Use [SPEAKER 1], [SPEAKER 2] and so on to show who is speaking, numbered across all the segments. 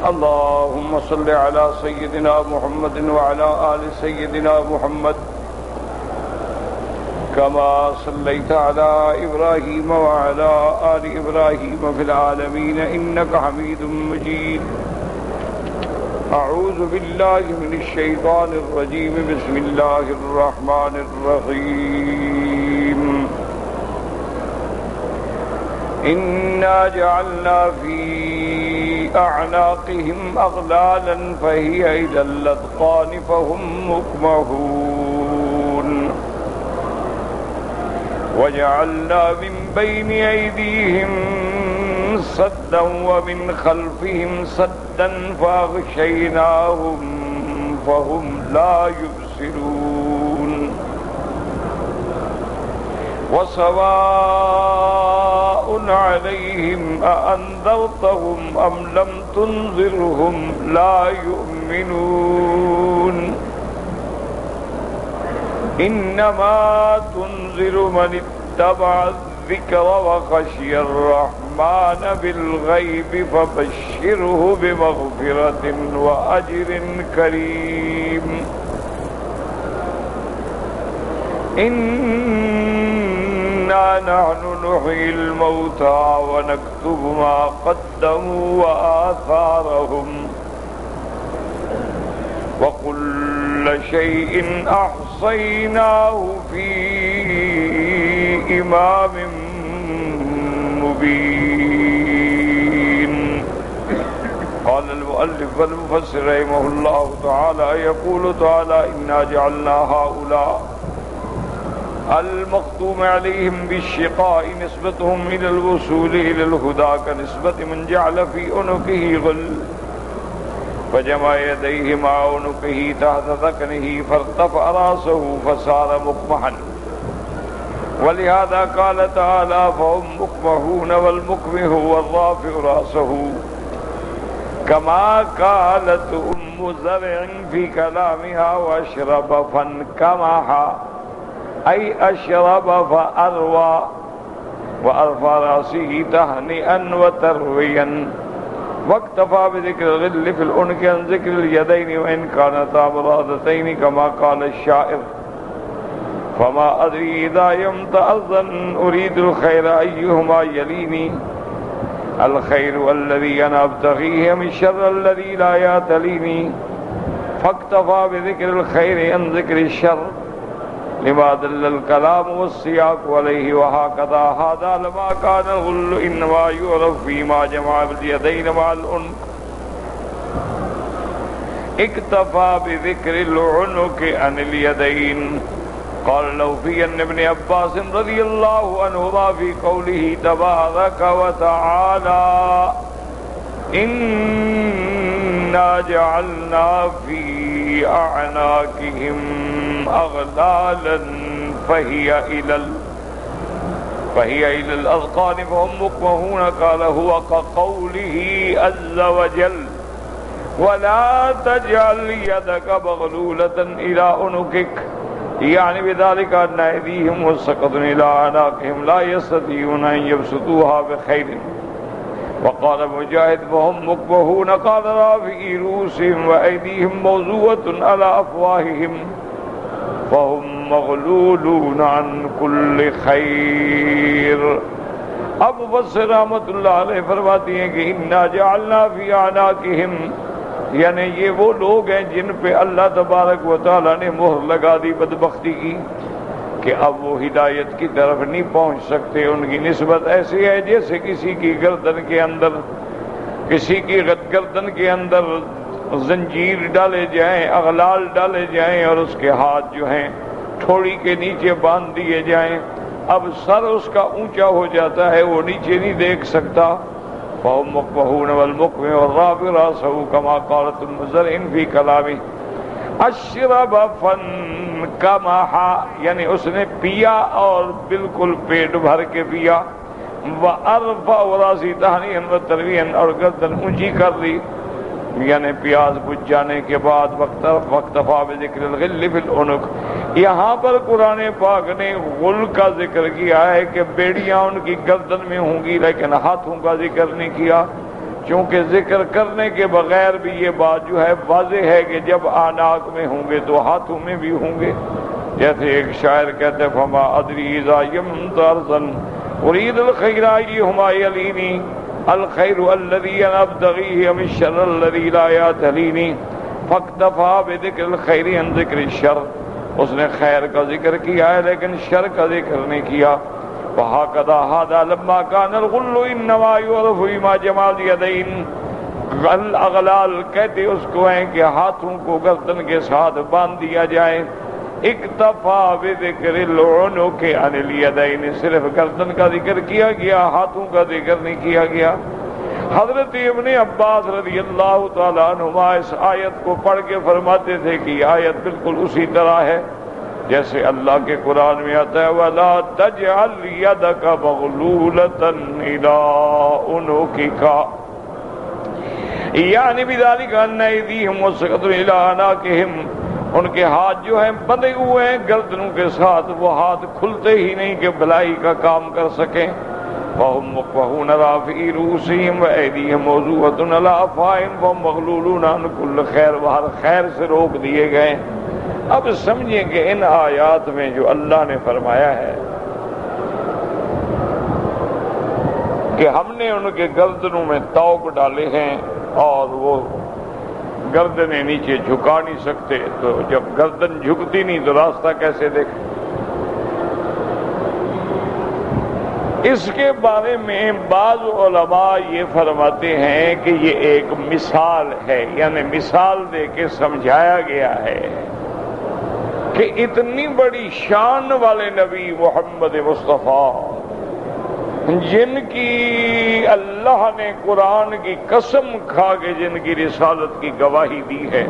[SPEAKER 1] اللهم صل على سيدنا محمد وعلى آل سيدنا محمد كما صليت على إبراهيم وعلى آل إبراهيم في العالمين إنك حميد مجيد. أعوذ بالله من الشيطان الرجيم. بسم الله الرحمن الرحيم. إنا جعلنا في أعناقهم أغلالا فهي إلى الأذقان فهم مقمحون وجعلنا من بين أيديهم سدا ومن خلفهم سدا فأغشيناهم فهم لا يبصرون وسواء عليهم أأنذرتهم أم لم تنذرهم لا يؤمنون إنما تنذر من اتبع الذكر وخشي الرحمن بالغيب فبشره بمغفرة وأجر كريم. إنا نحن نحيي الموتى ونكتب ما قدموا وآثارهم وكل شيء أحصيناه في إمام مبين. قال المؤلف والمفسر رحمه الله تعالى يقول تعالى إنا جعلنا هؤلاء المختوم عليهم بالشقاء نسبتهم إلى الوصول إلى الهدى كنسبة من جعل في عنقه غل فجمع يديه مع عنقه تحت ذقنه فارتفع رأسه فصار مقمحا. ولهذا قال تعالى فهم مقمحون والمقمح هو الرافع رأسه كما قالت أم زرع في كلامها واشرب فانكمح أي أشرب فأروى وأرفع رأسه تهنئا وترويا واكتفى بذكر الغل في العنق عن ذكر اليدين وإن كانتا مرادتين كما قال الشاعر فما أدري إذا يمتأذن أريد الخير أيهما يليني الخير الذي أنا أبتغيه من الشر الذي لا يأتليني فاكتفى بذكر الخير عن ذكر الشر لما دل الكلام والسياق عليه. وهكذا هذا لما كان الغل إنما يعرف فيما جمع باليدين مع العنق اكتفى بذكر العنق عن اليدين. قال لو في ابن عباس رضي الله عنهما في قوله تبارك وتعالى إنا جعلنا في أعناقهم أغلالا فهي إلى الأذقان فهم مقمحون. قال هو كقوله عز وجل ولا تجعل يدك مغلولة إلى عنقك يعني بذلك أن أيديهم مسقط إلى أعناقهم لا يستطيعون أن يبسطوها بخير. وقال مجاهد فهم مقمحون قال رافعي رؤوسهم وأيديهم موضوعة على أفواههم فهم مغلولون عن كل خیر. اب مفسر رحمۃ اللہ علیہ فرماتی ہیں کہ انا جعلنا فی اعناقہم یعنی یہ وہ لوگ ہیں جن پہ اللہ تبارک و تعالیٰ نے مہر لگا دی بدبختی کی کہ اب وہ ہدایت کی طرف نہیں پہنچ سکتے. ان کی نسبت ایسی ہے جیسے کسی کی گردن کے اندر زنجیر ڈالے جائیں اغلال ڈالے جائیں اور اس کے ہاتھ جو ہیں ٹھوڑی کے نیچے باندھ دیے جائیں. اب سر اس کا اونچا ہو جاتا ہے وہ نیچے نہیں دیکھ سکتا. فهم مقمحون والمقمح والرافع رأسه كما قالت المزرع في كلامه اشرب فانكمح یعنی اس نے پیا اور بالکل پیٹ بھر کے پیا. وارفع رأسه تهنئا وترويا اور گردن اونچی کر لی یعنی پیاز بجھ جانے کے بعد وقتفا بذکر الغل فی العنق. یہاں پر قرآن پاک نے غل کا ذکر کیا ہے کہ بیڑیاں ان کی گردن میں ہوں گی لیکن ہاتھوں کا ذکر نہیں کیا چونکہ ذکر کرنے کے بغیر بھی یہ بات جو ہے واضح ہے کہ جب آناق میں ہوں گے تو ہاتھوں میں بھی ہوں گے. جیسے ایک شاعر کہتے فما ادری اذا یمت ارضا اريد الخير ايهما يليني الخير الذي انا ابتغيه ام الشر الذي لا يتليني فاكتفى بذكر الخير عن ذكر الشر. اس نے خیر کا ذکر کیا ہے لیکن شر کا ذکر نہیں کیا. وهكذا هذا لما كان الغل انما يعرف بما جمع اليدين. الاغلال کہتے اس کو ہیں کہ ہاتھوں کو گردن کے ساتھ باندھ دیا جائے. اکتفا بذکر العنق عن الیدین، صرف گردن کا ذکر کیا گیا، ہاتھوں کا ذکر نہیں کیا گیا. حضرت ابن عباس رضی اللہ تعالیٰ عنہما اس آیت کو پڑھ کے فرماتے تھے کہ یہ آیت بالکل اسی طرح ہے جیسے اللہ کے قرآن میں آتا ہے وَلَا تَجْعَلْ يَدَكَ مَغْلُولَةً إِلَىٰ عُنُقِكَ، یعنی بِذَلِكَ أَنَّ أَيْدِيهِمْ مُبْسَطَةٌ إِلَىٰ أَعْنَاقِهِمْ، ان کے ہاتھ جو ہیں بندھے ہوئے ہیں گردنوں کے ساتھ، وہ ہاتھ کھلتے ہی نہیں کہ بھلائی کا کام کر سکیں. وَهُمْ مُقْوَحُونَ رَافِعِي رُؤُوسِهِمْ وَأَيْدِيهِمْ مَوْضُوعَةٌ عَلَىٰ أَفْوَاهِهِمْ وَهُمْ مَغْلُولُونَ عَنْ كُلِّ خَيْرٍ، وہ ہر خیر سے روک دیے گئے. اب سمجھیں کہ ان آیات میں جو اللہ نے فرمایا ہے کہ ہم نے ان کے گردنوں میں طوق ڈالے ہیں اور وہ گردنیں نیچے جھکا نہیں سکتے، تو جب گردن جھکتی نہیں تو راستہ کیسے دیکھیں؟ اس کے بارے میں بعض علماء یہ فرماتے ہیں کہ یہ ایک مثال ہے، یعنی مثال دے کے سمجھایا گیا ہے کہ اتنی بڑی شان والے نبی محمد مصطفیٰ جن کی اللہ نے قرآن کی قسم کھا کے جن کی رسالت کی گواہی دی ہے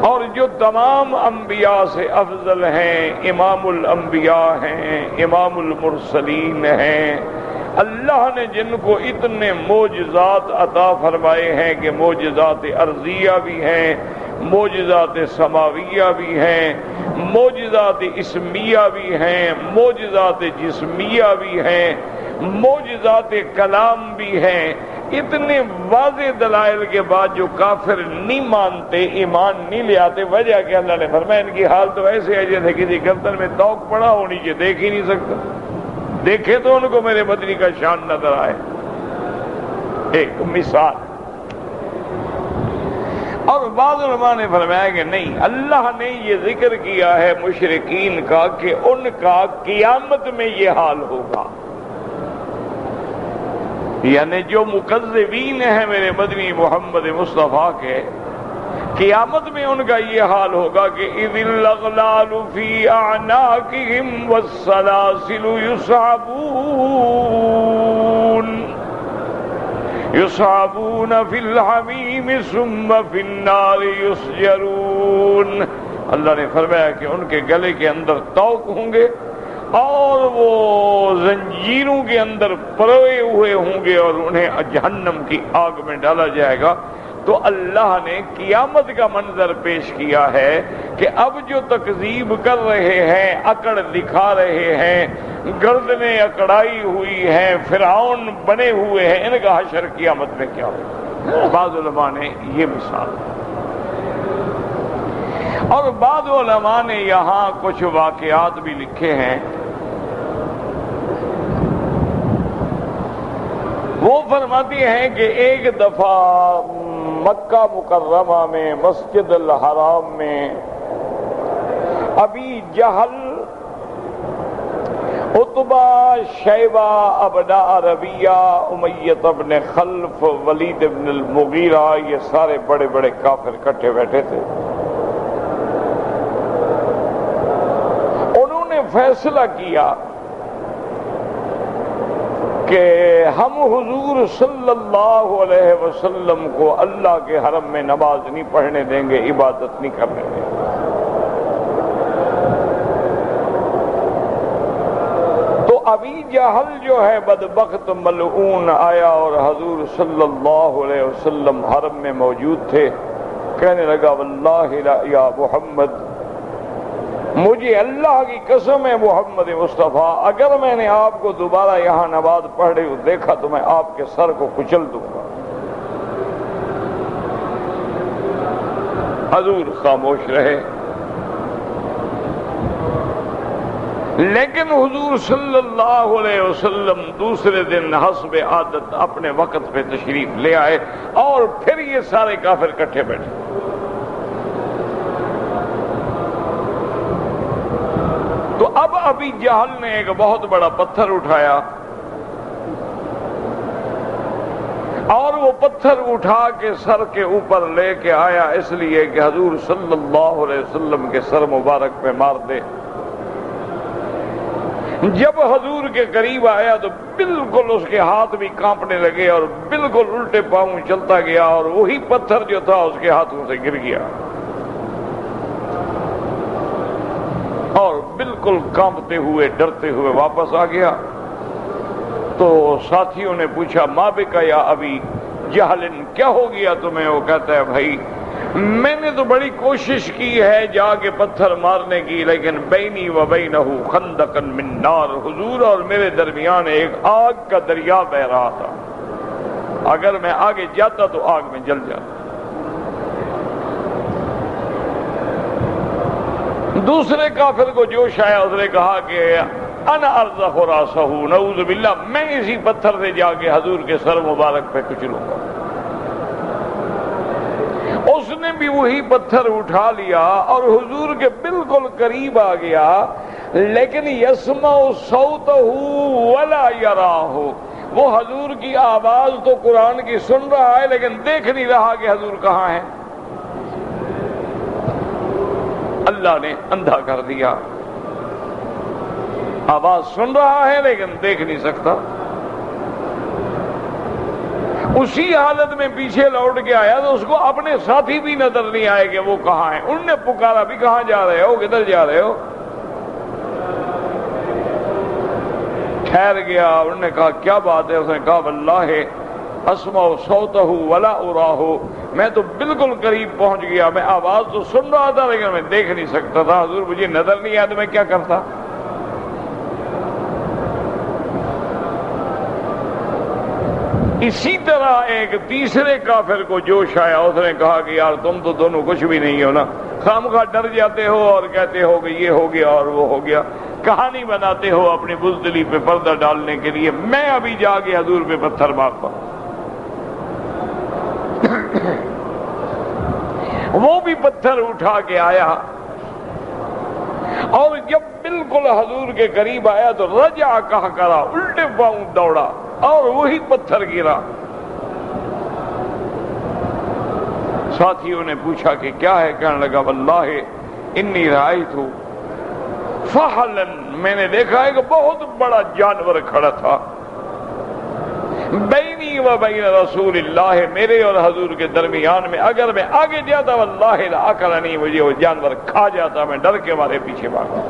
[SPEAKER 1] اور جو تمام انبیاء سے افضل ہیں، امام الانبیاء ہیں، امام المرسلین ہیں، اللہ نے جن کو اتنے معجزات عطا فرمائے ہیں کہ معجزات ارضیہ بھی ہیں، معجزات سماویہ بھی ہیں، معجزات اسمیہ بھی ہیں، معجزات جسمیہ بھی ہیں، معجزات کلام بھی ہیں. اتنے واضح دلائل کے بعد جو کافر نہیں مانتے، ایمان نہیں لے آتے، وجہ کہ اللہ نے فرمایا ان کی حال تو ایسے ہے جیسے کسی گردن میں طوق پڑا ہو، نیچے دیکھ ہی نہیں سکتا، دیکھے تو ان کو میرے مدنی کا شان نظر آئے. ایک مثال. اور بعض علماء نے فرمایا کہ نہیں، اللہ نے یہ ذکر کیا ہے مشرکین کا کہ ان کا قیامت میں یہ حال ہوگا، یعنی جو مکذبین ہیں میرے مدنی محمد مصطفیٰ کے، قیامت میں ان کا یہ حال ہوگا کہ اذ الاغلال فی اعناقہم والسلاسل یصعبون فی الحمیم ثم فی النار یسجرون. اللہ نے فرمایا کہ ان کے گلے کے اندر طوق ہوں گے اور وہ زنجیروں کے اندر پروئے ہوئے ہوں گے اور انہیں جہنم کی آگ میں ڈالا جائے گا. تو اللہ نے قیامت کا منظر پیش کیا ہے کہ اب جو تکذیب کر رہے ہیں، اکڑ دکھا رہے ہیں، گردنیں اکڑائی ہوئی ہیں، فرعون بنے ہوئے ہیں، ان کا حشر قیامت میں کیا ہوگا. بعض علماء نے یہ مثال، اور بعض علماء نے یہاں کچھ واقعات بھی لکھے ہیں. وہ فرماتے ہیں کہ ایک دفعہ مکہ مکرمہ میں مسجد الحرام میں ابی جہل، عتبہ، شیبہ، ابناء ربیہ، امیہ ابن خلف، ولید ابن المغیرہ، یہ سارے بڑے بڑے کافر اکٹھے بیٹھے تھے. انہوں نے فیصلہ کیا کہ ہم حضور صلی اللہ علیہ وسلم کو اللہ کے حرم میں نماز نہیں پڑھنے دیں گے، عبادت نہیں کرنے دیں گے. تو ابی جہل جو ہے بدبخت ملعون آیا اور حضور صلی اللہ علیہ وسلم حرم میں موجود تھے. کہنے لگا واللہ لا یا محمد مجھے اللہ کی قسم ہے محمد مصطفیٰ، اگر میں نے آپ کو دوبارہ یہاں نماز پڑھے ہوئے دیکھا تو میں آپ کے سر کو کچل دوں گا۔ حضور خاموش رہے، لیکن حضور صلی اللہ علیہ وسلم دوسرے دن حسب عادت اپنے وقت پہ تشریف لے آئے اور پھر یہ سارے کافر کٹھے بیٹھے۔ تو اب ابی جہل نے ایک بہت بڑا پتھر اٹھایا اور وہ پتھر اٹھا کے سر کے اوپر لے کے آیا، اس لیے کہ حضور صلی اللہ علیہ وسلم کے سر مبارک پہ مار دے۔ جب حضور کے قریب آیا تو بالکل اس کے ہاتھ بھی کانپنے لگے اور بالکل الٹے پاؤں چلتا گیا اور وہی پتھر جو تھا اس کے ہاتھوں سے گر گیا اور بالکل کانپتے ہوئے ڈرتے ہوئے واپس آ گیا۔ تو ساتھیوں نے پوچھا ماں بکا یا ابی جہل، کیا ہو گیا تمہیں؟ وہ کہتا ہے بھائی میں نے تو بڑی کوشش کی ہے جا کے پتھر مارنے کی، لیکن بینی و بینہ خندقا من نار، حضور اور میرے درمیان ایک آگ کا دریا بہ رہا تھا، اگر میں آگے جاتا تو آگ میں جل جاتا۔ دوسرے کافر کو جوش آیا، اس نے کہا کہ انا ارزق راسہ، نعوذ باللہ، میں اسی پتھر سے جا کے حضور کے سر مبارک پہ کچلوں گا۔ اس نے بھی وہی پتھر اٹھا لیا اور حضور کے بالکل قریب آ گیا، لیکن یسمع صوتہ ولا یراہ، وہ حضور کی آواز تو قرآن کی سن رہا ہے لیکن دیکھ نہیں رہا کہ حضور کہاں ہے۔ اللہ نے اندھا کر دیا، آواز سن رہا ہے لیکن دیکھ نہیں سکتا۔ اسی حالت میں پیچھے لوٹ کے آیا تو اس کو اپنے ساتھی بھی نظر نہیں آئے کہ وہ کہاں ہیں۔ انہوں نے پکارا بھی کہاں جا رہے ہو، کدھر جا رہے ہو؟ ٹھہر گیا، انہوں نے کہا کیا بات ہے؟ اس نے کہا واللہ اسمع صوتہ ولا اراہ، میں تو بالکل قریب پہنچ گیا، میں آواز تو سن رہا تھا لیکن میں دیکھ نہیں سکتا تھا، حضور مجھے نظر نہیں آیا تو میں کیا کرتا؟ اسی طرح ایک تیسرے کافر کو جوش آیا، اس نے کہا کہ یار تم تو دونوں کچھ بھی نہیں ہو نا، خامخواہ ڈر جاتے ہو اور کہتے ہو کہ یہ ہو گیا اور وہ ہو گیا، کہانی بناتے ہو اپنی بزدلی پہ پردہ ڈالنے کے لیے، میں ابھی جا کے حضور پہ پتھر مارتا ہوں۔ وہ بھی پتھر اٹھا کے آیا اور جب بالکل حضور کے قریب آیا تو رجع کہا کرا، الٹے پاؤں دوڑا اور وہی پتھر گرا۔ ساتھیوں نے پوچھا کہ کیا ہے؟ کہنے لگا واللہ انی رأیت فحلا، میں نے دیکھا ہے کہ بہت بڑا جانور کھڑا تھا، بینی و بین رسول اللہ، میرے اور حضور کے درمیان میں، اگر میں آگے جاتا واللہ لاکلنی، مجھے وہ جانور کھا جاتا، میں ڈر کے مارے پیچھے بھاگا۔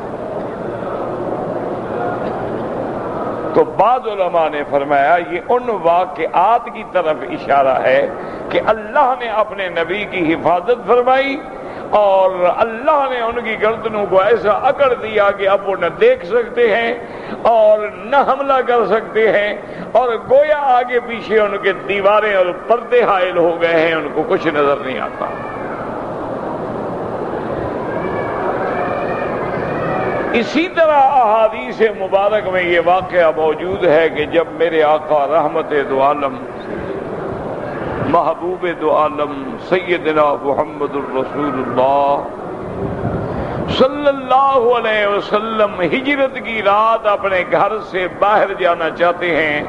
[SPEAKER 1] تو بعض علماء نے فرمایا یہ ان واقعات کی طرف اشارہ ہے کہ اللہ نے اپنے نبی کی حفاظت فرمائی اور اللہ نے ان کی گردنوں کو ایسا اکڑ دیا کہ اب وہ نہ دیکھ سکتے ہیں اور نہ حملہ کر سکتے ہیں، اور گویا آگے پیچھے ان کے دیواریں اور پردے حائل ہو گئے ہیں، ان کو کچھ نظر نہیں آتا۔ اسی طرح احادیث مبارک میں یہ واقعہ موجود ہے کہ جب میرے آقا رحمت دو عالم، محبوب دو عالم سیدنا محمد الرسول اللہ صلی اللہ علیہ وسلم ہجرت کی رات اپنے گھر سے باہر جانا چاہتے ہیں،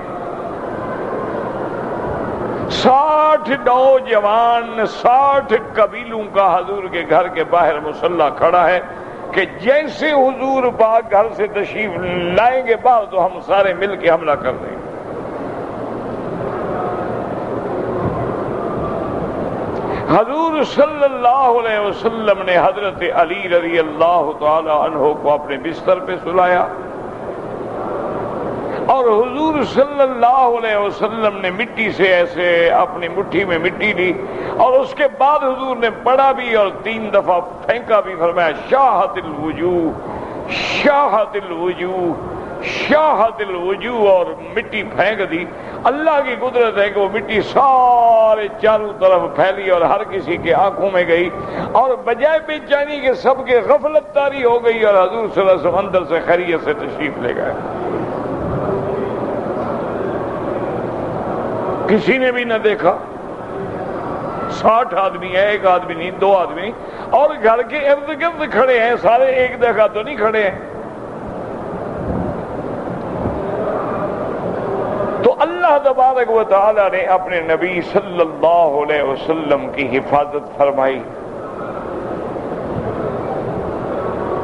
[SPEAKER 1] 60 نوجوان 60 قبیلوں کا حضور کے گھر کے باہر مسلح کھڑا ہے کہ جیسے حضور پاک گھر سے تشریف لائیں گے باہر تو ہم سارے مل کے حملہ کر دیں گے۔ حضور صلی اللہ علیہ وسلم نے حضرت علی رضی اللہ تعالی عنہ کو اپنے بستر پہ سلایا اور حضور صلی اللہ علیہ وسلم نے مٹی سے ایسے اپنی مٹھی میں مٹی لی اور اس کے بعد حضور نے پڑھا بھی اور 3 دفعہ پھینکا بھی، فرمایا شاہت الوجوہ شاہت الوجوہ شاہت الوجوہ، اور مٹی پھینک دی۔ اللہ کی قدرت ہے کہ وہ مٹی سارے چاروں طرف پھیلی اور ہر کسی کے آنکھوں میں گئی، اور بجائے بے چینی کے سب کے غفلت طاری ہو گئی، اور حضور صلی اللہ علیہ وسلم اندر سے خیریت سے تشریف لے گئے۔ کسی نے بھی نہ دیکھا، 60 آدمی ہے، 1 آدمی نہیں، 2 آدمی، اور گھر کے ارد گرد کھڑے ہیں، سارے ایک جگہ تو نہیں کھڑے ہیں۔ تو اللہ تبارک و تعالی نے اپنے نبی صلی اللہ علیہ وسلم کی حفاظت فرمائی،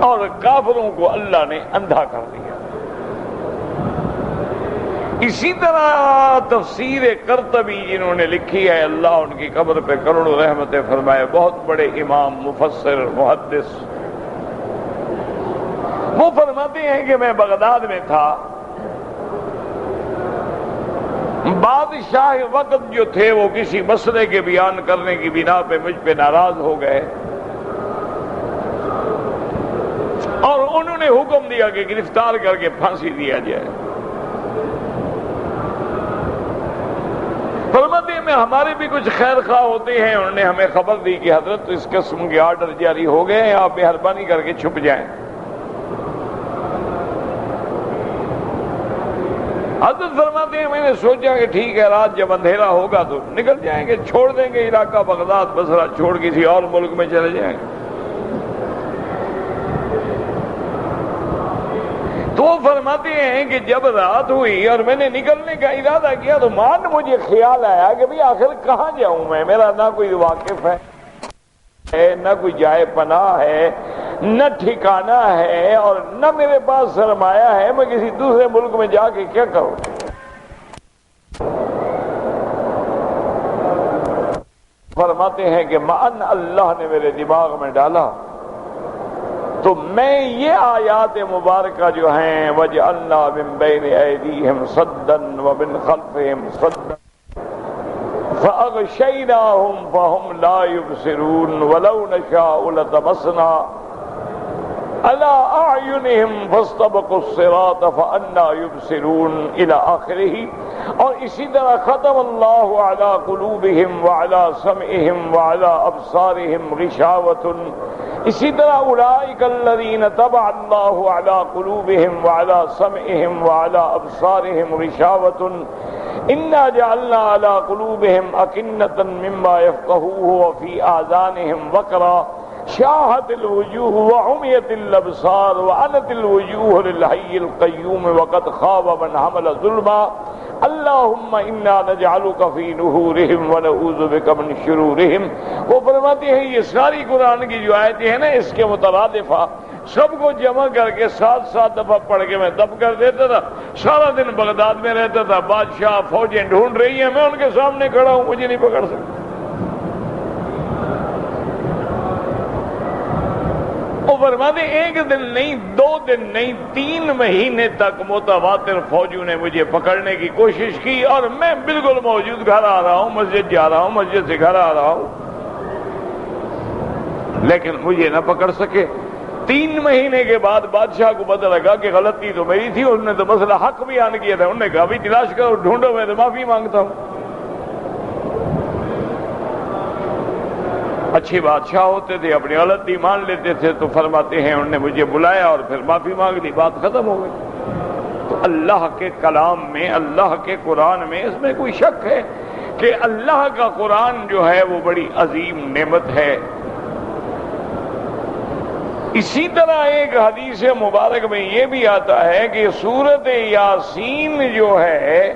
[SPEAKER 1] اور کافروں کو اللہ نے اندھا کر دیا۔ اسی طرح تفسیر قرطبی جنہوں نے لکھی ہے، اللہ ان کی قبر پہ کروڑوں رحمتیں فرمائے، بہت بڑے امام، مفسر، محدث، وہ فرماتے ہیں کہ میں بغداد میں تھا، بادشاہ وقت جو تھے وہ کسی مسئلے کے بیان کرنے کی بنا پہ مجھ پہ ناراض ہو گئے، اور انہوں نے حکم دیا کہ گرفتار کر کے پھانسی دیا جائے۔ فرماتے ہیں ہمارے بھی کچھ خیر خواہ ہوتے ہیں، انہوں نے ہمیں خبر دی کہ حضرت اس قسم کے آرڈر جاری ہو گئے ہیں، آپ مہربانی کر کے چھپ جائیں۔ حضرت فرماتے ہیں میں نے سوچا کہ ٹھیک ہے، رات جب اندھیرا ہوگا تو نکل جائیں گے، چھوڑ دیں گے علاقہ بغداد بصرہ، چھوڑ کسی اور ملک میں چلے جائیں گے۔ تو وہ فرماتے ہیں کہ جب رات ہوئی اور میں نے نکلنے کا ارادہ کیا تو مجھے خیال آیا کہ بھئی آخر کہاں جاؤں میں، میرا نہ کوئی واقف ہے، نہ کوئی جائے پناہ ہے، نہ ٹھکانہ ہے، اور نہ میرے پاس سرمایہ ہے، میں کسی دوسرے ملک میں جا کے کیا کروں۔ فرماتے ہیں کہ معن اللہ نے میرے دماغ میں ڈالا تو میں یہ آیات مبارکہ جو ہیں وَجْعَلْنَا مِن بَيْنِ أَيْدِيهِمْ صَدًّا وَمِنْ خَلْفِهِمْ صَدًّا فَأَغْشَيْنَاهُمْ فَهُمْ لَا يُبْصِرُونَ وَلَوْ نَشَاءُ لَطَمَسْنَا عَلَىٰ أَعْيُنِهِمْ فَاسْتَبَقُوا الصِّرَاطَ فَأَنَّىٰ يُبْصِرُونَ إِلَىٰ آخِرِهِ۔ اور اسی طرح ختم اللہ علی قلوبہم وعلی سمعہم وعلی ابصارہم غشاوۃ، اسی طرح اولئک الذین طبع اللہ علی قلوبہم وعلی سمعہم وعلی ابصارہم غشاوۃ انا جعلنا علی قلوبہم اکنۃ مما یفقہوہ وفی آذانہم وقرا شاہت الوجوہ وعمیت الابصار وعنت الوجوہ للحی القیوم وقد خاب من حمل ظلما اللہم انا نجعلک فی نحورہم ونعوذ بک من شرورہم۔ وہ فرماتے ہیں یہ ساری قرآن کی جو آیتیں ہیں نا، اس کے مترادفہ سب کو جمع کر کے 7 دفعہ پڑھ کے میں دب کر دیتا تھا، سارا دن بغداد میں رہتا تھا، بادشاہ فوجیں ڈھونڈ رہی ہیں، میں ان کے سامنے کھڑا ہوں، مجھے نہیں پکڑ سکتا۔ وہ فرماتے ایک دن نہیں، 2 دن نہیں، 3 مہینے تک متواتر فوجوں نے مجھے پکڑنے کی کوشش کی، اور میں بالکل موجود، گھر آ رہا ہوں، مسجد جا رہا ہوں، مسجد سے گھر آ رہا ہوں، لیکن مجھے نہ پکڑ سکے۔ 3 مہینے کے بعد بادشاہ کو پتہ لگا کہ غلطی تو میری تھی، انہوں نے تو مسئلہ حق بیان کیا تھا، انہوں نے کہا بھی تلاش کرو، ڈھونڈو، میں تو معافی مانگتا ہوں۔ اچھے بادشاہ ہوتے تھے، اپنی غلطی مان لیتے تھے، تو فرماتے ہیں انہوں نے مجھے بلایا اور پھر معافی مانگ لی، بات ختم ہو گئی۔ تو اللہ کے کلام میں، اللہ کے قرآن میں، اس میں کوئی شک ہے کہ اللہ کا قرآن جو ہے وہ بڑی عظیم نعمت ہے۔ اسی طرح ایک حدیث مبارک میں یہ بھی آتا ہے کہ سورۃ یاسین جو ہے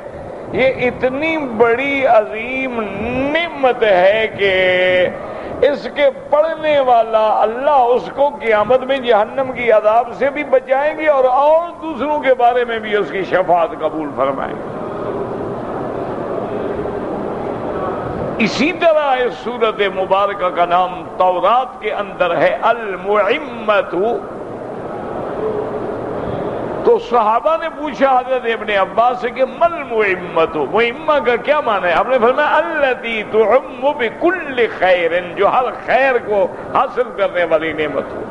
[SPEAKER 1] یہ اتنی بڑی عظیم نعمت ہے کہ اس کے پڑھنے والا اللہ اس کو قیامت میں جہنم کی عذاب سے بھی بچائیں گے اور دوسروں کے بارے میں بھی اس کی شفاعت قبول فرمائیں گے۔ اسی طرح اس سورۃ مبارکہ کا نام تورات کے اندر ہے المعمۃ، تو صحابہ نے پوچھا حضرت ابن عباس سے کہ مل معمۃ، معمہ کا کیا معنی ہے؟ آپ نے فرمایا التی تعم بکل خیر، جو ہر خیر کو حاصل کرنے والی نعمت ہو۔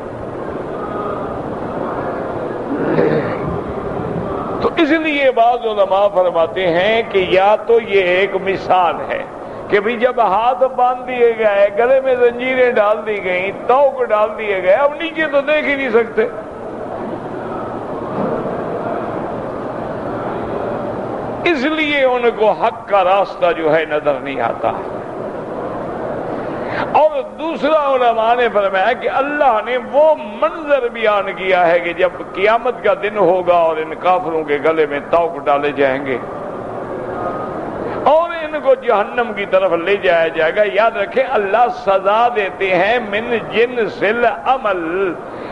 [SPEAKER 1] تو اس لیے بعض علماء فرماتے ہیں کہ یا تو یہ ایک مثال ہے کہ بھی جب ہاتھ باندھ دیے گئے، گلے میں زنجیریں ڈال دی گئیں، توق ڈال دیے گئے، اب نیچے تو دیکھ ہی نہیں سکتے، اس لیے ان کو حق کا راستہ جو ہے نظر نہیں آتا۔ اور دوسرا علماء نے فرمایا کہ اللہ نے وہ منظر بیان کیا ہے کہ جب قیامت کا دن ہوگا اور ان کافروں کے گلے میں توق ڈالے جائیں گے اور ان کو جہنم کی طرف لے جایا جائے گا۔ یاد رکھیں اللہ سزا دیتے ہیں من جنس العمل،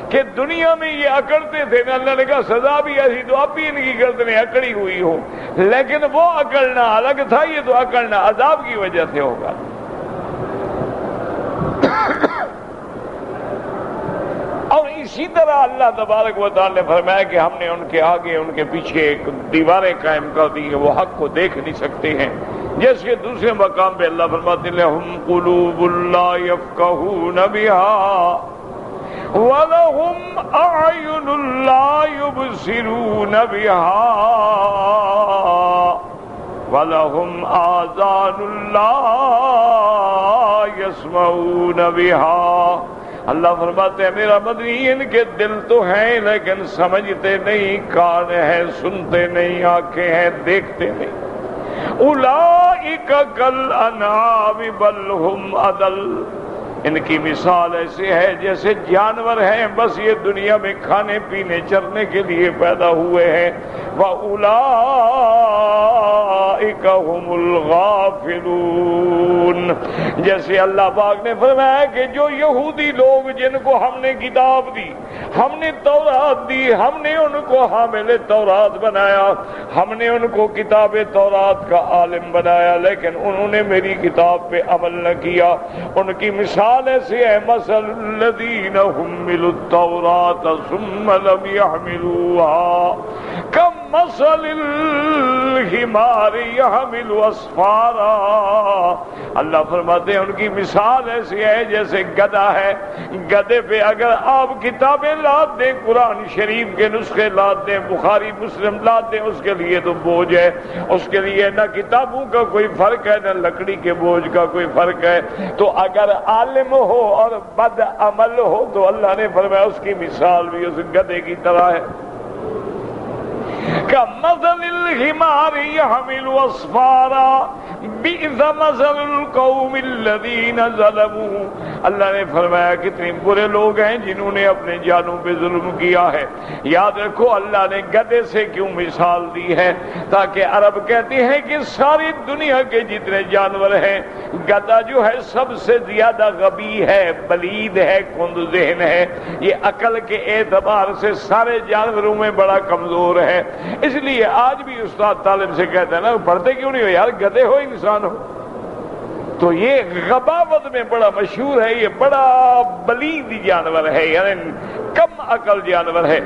[SPEAKER 1] کہ دنیا میں یہ اکڑتے تھے نا، اللہ نے کہا سزا بھی ایسی تو اب بھی ان کی گردنیں اکڑی ہوئی ہو، لیکن وہ اکڑنا الگ تھا، یہ تو اکڑنا عذاب کی وجہ سے ہوگا۔ اور اسی طرح اللہ تبارک و تعالی نے فرمایا کہ ہم نے ان کے آگے ان کے پیچھے ایک دیواریں قائم کر دی ہیں، وہ حق کو دیکھ نہیں سکتے ہیں۔ جیسے دوسرے مقام پہ اللہ فرماتے ہیں لَهُمْ قُلُوبٌ لَا يَفْقَهُونَ بِهَا وَلَهُمْ أَعْيُنٌ لَا يُبْصِرُونَ بِهَا وَلَهُمْ آذَانٌ لَا يَسْمَعُونَ بِهَا۔ اللہ فرماتے ہیں میرا مدنی ان کے دل تو ہیں لیکن سمجھتے نہیں، کان ہیں سنتے نہیں، آنکھیں ہیں دیکھتے نہیں۔ اولئک کالانعام بل هم اضل، ان کی مثال ایسے ہے جیسے جانور ہیں، بس یہ دنیا میں کھانے پینے چرنے کے لیے پیدا ہوئے ہیں۔ وَأُولَئِكَ هُمُ الْغَافِلُونَ، جیسے اللہ پاک نے فرمایا کہ جو یہودی لوگ جن کو ہم نے کتاب دی، ہم نے تورات دی، ہم نے ان کو حامل تورات بنایا، ہم نے ان کو کتاب تورات کا عالم بنایا، لیکن انہوں نے میری کتاب پہ عمل نہ کیا، ان کی مثال ایسے ہے مثل الذین حملوا التوراۃ ثم لم يحملوها کمثل الحمار يحمل اسفارا۔ اللہ فرماتے ہیں ان کی مثال ایسی ہے جیسے گدھا ہے، گدھے پہ اگر آپ کتابیں لاد دیں، قرآن شریف کے نسخے لاد دیں، بخاری مسلم لاد دیں، اس کے لیے تو بوجھ ہے، اس کے لیے نہ کتابوں کا کوئی فرق ہے نہ لکڑی کے بوجھ کا کوئی فرق ہے۔ تو اگر عالم ہو اور بد عمل ہو تو اللہ نے فرمایا اس کی مثال بھی اس گدھے کی طرح ہے۔ کمثل الحمار يحمل اسفارا بئس مثل القوم الذين ظلموا۔ اللہ نے فرمایا کتنے برے لوگ ہیں جنہوں نے اپنے جانوں پہ ظلم کیا ہے۔ یاد رکھو اللہ نے گدھے سے کیوں مثال دی ہے؟ تاکہ عرب کہتے ہیں کہ ساری دنیا کے جتنے جانور ہیں، گدھا جو ہے سب سے زیادہ غبی ہے، بلید ہے، کند ذہن ہے، یہ عقل کے اعتبار سے سارے جانوروں میں بڑا کمزور ہے۔ اس لیے آج بھی استاد طالب سے کہتے ہیں نا پڑھتے کیوں نہیں ہو یار، گدھے ہو انسان ہو؟ تو یہ غباوت میں بڑا مشہور ہے، یہ بڑا بلید جانور ہے، یعنی کم عقل جانور ہے۔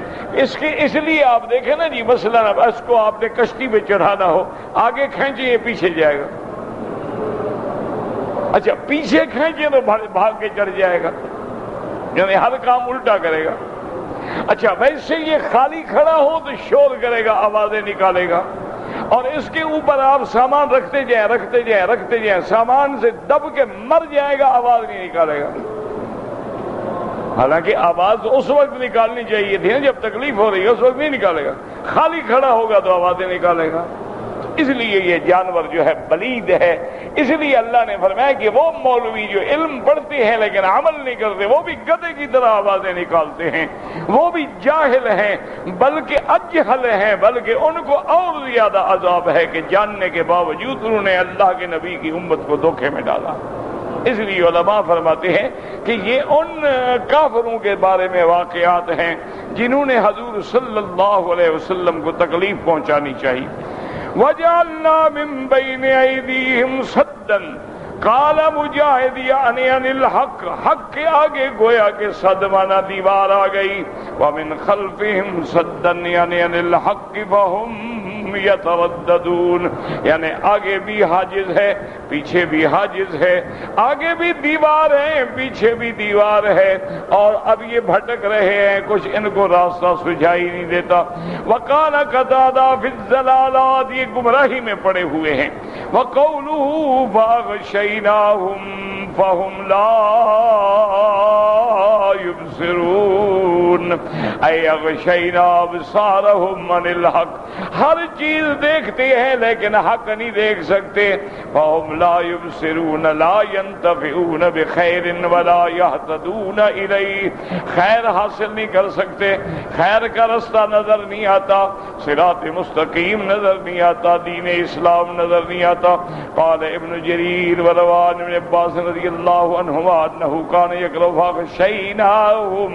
[SPEAKER 1] اس لیے آپ دیکھیں نا جی، مثلا اس کو آپ نے کشتی پہ چڑھانا ہو، آگے کھینچے یہ پیچھے جائے گا، اچھا پیچھے کھینچے تو بھاگ کے چڑھ جائے گا، یعنی ہر کام الٹا کرے گا۔ اچھا ویسے یہ خالی کھڑا ہو تو شور کرے گا، آوازیں نکالے گا، اور اس کے اوپر آپ سامان رکھتے جائیں رکھتے جائیں رکھتے جائیں، سامان سے دب کے مر جائے گا، آواز نہیں نکالے گا۔ حالانکہ آواز اس وقت نکالنی چاہیے تھی نا جب تکلیف ہو رہی ہے، اس وقت نہیں نکالے گا، خالی کھڑا ہوگا تو آوازیں نکالے گا۔ اس لیے یہ جانور جو ہے بلید ہے۔ اس لیے اللہ نے فرمایا کہ وہ مولوی جو علم پڑھتے ہیں لیکن عمل نہیں کرتے، وہ بھی گدھے کی طرح آوازیں نکالتے ہیں، وہ بھی جاہل ہیں، بلکہ اجہل ہیں، بلکہ ان کو اور زیادہ عذاب ہے کہ جاننے کے باوجود انہوں نے اللہ کے نبی کی امت کو دھوکے میں ڈالا۔ اس لیے علماء فرماتے ہیں کہ یہ ان کافروں کے بارے میں واقعات ہیں جنہوں نے حضور صلی اللہ علیہ وسلم کو تکلیف پہنچانی چاہیے۔ وَجَعَلْنَا مِن بَيْنِ أَيْدِيهِمْ سَدًّا قال مجاہد یعنی عن الحق، حق کے آگے گویا کہ صدمانہ دیوار آ گئی. ومن خلفہم صدا یعنی عن الحق فہم یترددون، یعنی آگے بھی حاجز ہے پیچھے بھی حاجز ہے، آگے بھی دیوار ہے پیچھے بھی دیوار ہے، اور اب یہ بھٹک رہے ہیں، کچھ ان کو راستہ سجھائی نہیں دیتا. وقال قتادہ فی الضلالات، یہ گمراہی میں پڑے ہوئے ہیں. وقولہ فاغشیناہم فہم لا یبصرون، اے اغشینا ابصارہم عن الحق، ہر چیز دیکھتے ہیں لیکن حق نہیں دیکھ سکتے. فہم لا یبصرون لا ینتفعون بخیر ولا یہتدون الیہ، خیر حاصل نہیں کر سکتے، خیر کا رستہ نظر نہیں آتا، صراط مستقیم نظر نہیں آتا، دین اسلام نظر نہیں آتا. قال ابن جریر وروان ابن عباس رضی اللہ عنہما انہ کان یقرأ فاغشیناہم،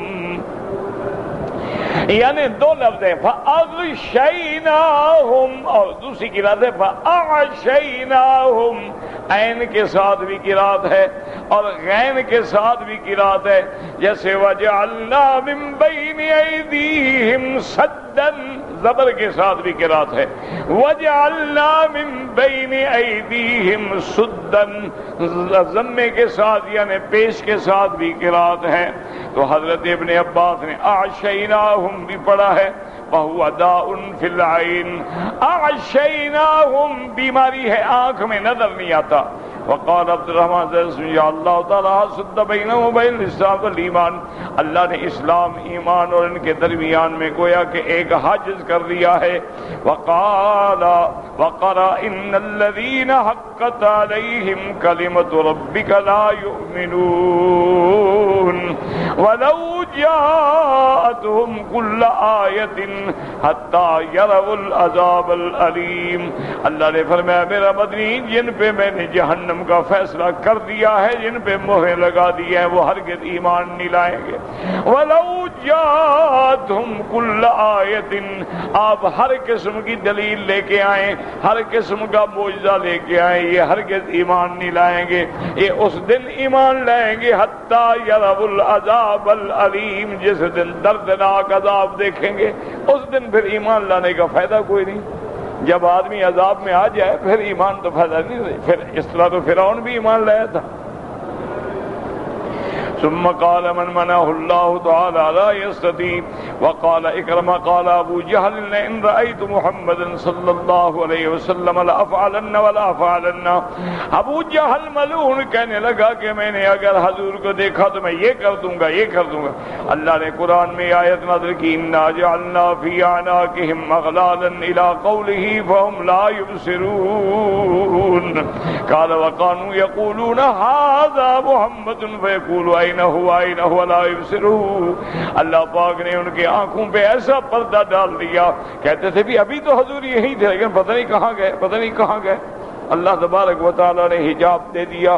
[SPEAKER 1] یعنی دو لفظ ہیں فَأَغْشَيْنَاهُمْ، اور دوسری قرات ہے فَأَعْشَيْنَاهُمْ، عین کے ساتھ بھی قرات ہے اور غین کے ساتھ بھی قرات ہے. جیسے وَجَعَلْنَا مِن بَيْنِ أَيْدِيهِمْ سَدًّا، زبر کے ساتھ بھی قرات ہے. وَجَعَلْنَا مِن بَيْنِ أَيْدِيهِمْ سُدًّا، ضمے کے ساتھ یعنی پیش کے ساتھ بھی قرات ہے. تو حضرت ابن عباس نے اعشیناہم بھی پڑھا ہے، وہو داء فی العین، اعشیناہم بیماری ہے آنکھ میں نظر نہیں آتا. وقال عبد الرحمن یا اللہ تعالیٰ صد بینہم وبین الاسلام والایمان، اللہ نے اسلام ایمان اور ان کے درمیان میں گویا کہ ایک حاجز کر دیا ہے. وقال وقرأ ان الذین حقت علیہم کلمۃ ربک لا یؤمنون ولو جاءتهم كل آیۃ حتی یروا العذاب العلیم. اللہ نے فرمایا میرا مدنی، جن پہ میں نے جہنم کا فیصلہ کر دیا ہے، جن پہ مہر لگا دی ہے، وہ ہرگز ایمان نہیں لائیں گے. وَلَوْ جَاءَتْهُمْ كُلُّ آیَةٍ، آپ ہر قسم کی دلیل لے کے آئیں، ہر قسم کا معجزہ لے کے آئیں، یہ ہرگز ایمان نہیں لائیں گے. یہ اس دن ایمان لائیں گے حتی یروا العذاب العلیم، جس دن دردناک عذاب دیکھیں گے، اس دن پھر ایمان لانے کا فائدہ کوئی نہیں. جب آدمی عذاب میں آ جائے پھر ایمان تو فائدہ نہیں دے. پھر اس طرح تو فرعون بھی ایمان لایا تھا. ثم قال من منعه الله تعالى لا يستطيع. وقال اکرمہ قال ابو جہل ان رأيت محمد صلی اللہ علیہ وسلم لأفعلن ولا افعلن. ابو جہل ملعون کہنے لگا کہ میں نے اگر حضور کو دیکھا تو میں یہ کر دوں گا یہ کر دوں گا. اللہ نے قرآن میں آیت نازل کی انا جعلنا فی اعناقهم اغلالا الى قوله فهم لا يبصرون. قال وكانوا يقولون هذا محمد فيقول اين هو اين هو لا يبصرون. اللہ پاک نے ان کے آنکھوں پہ ایسا پردہ ڈال دیا، کہتے تھے بھی ابھی تو حضور یہی تھے لیکن پتہ نہیں کہاں گئے پتہ نہیں کہاں گئے. اللہ تبارک و تعالیٰ نے حجاب دے دیا،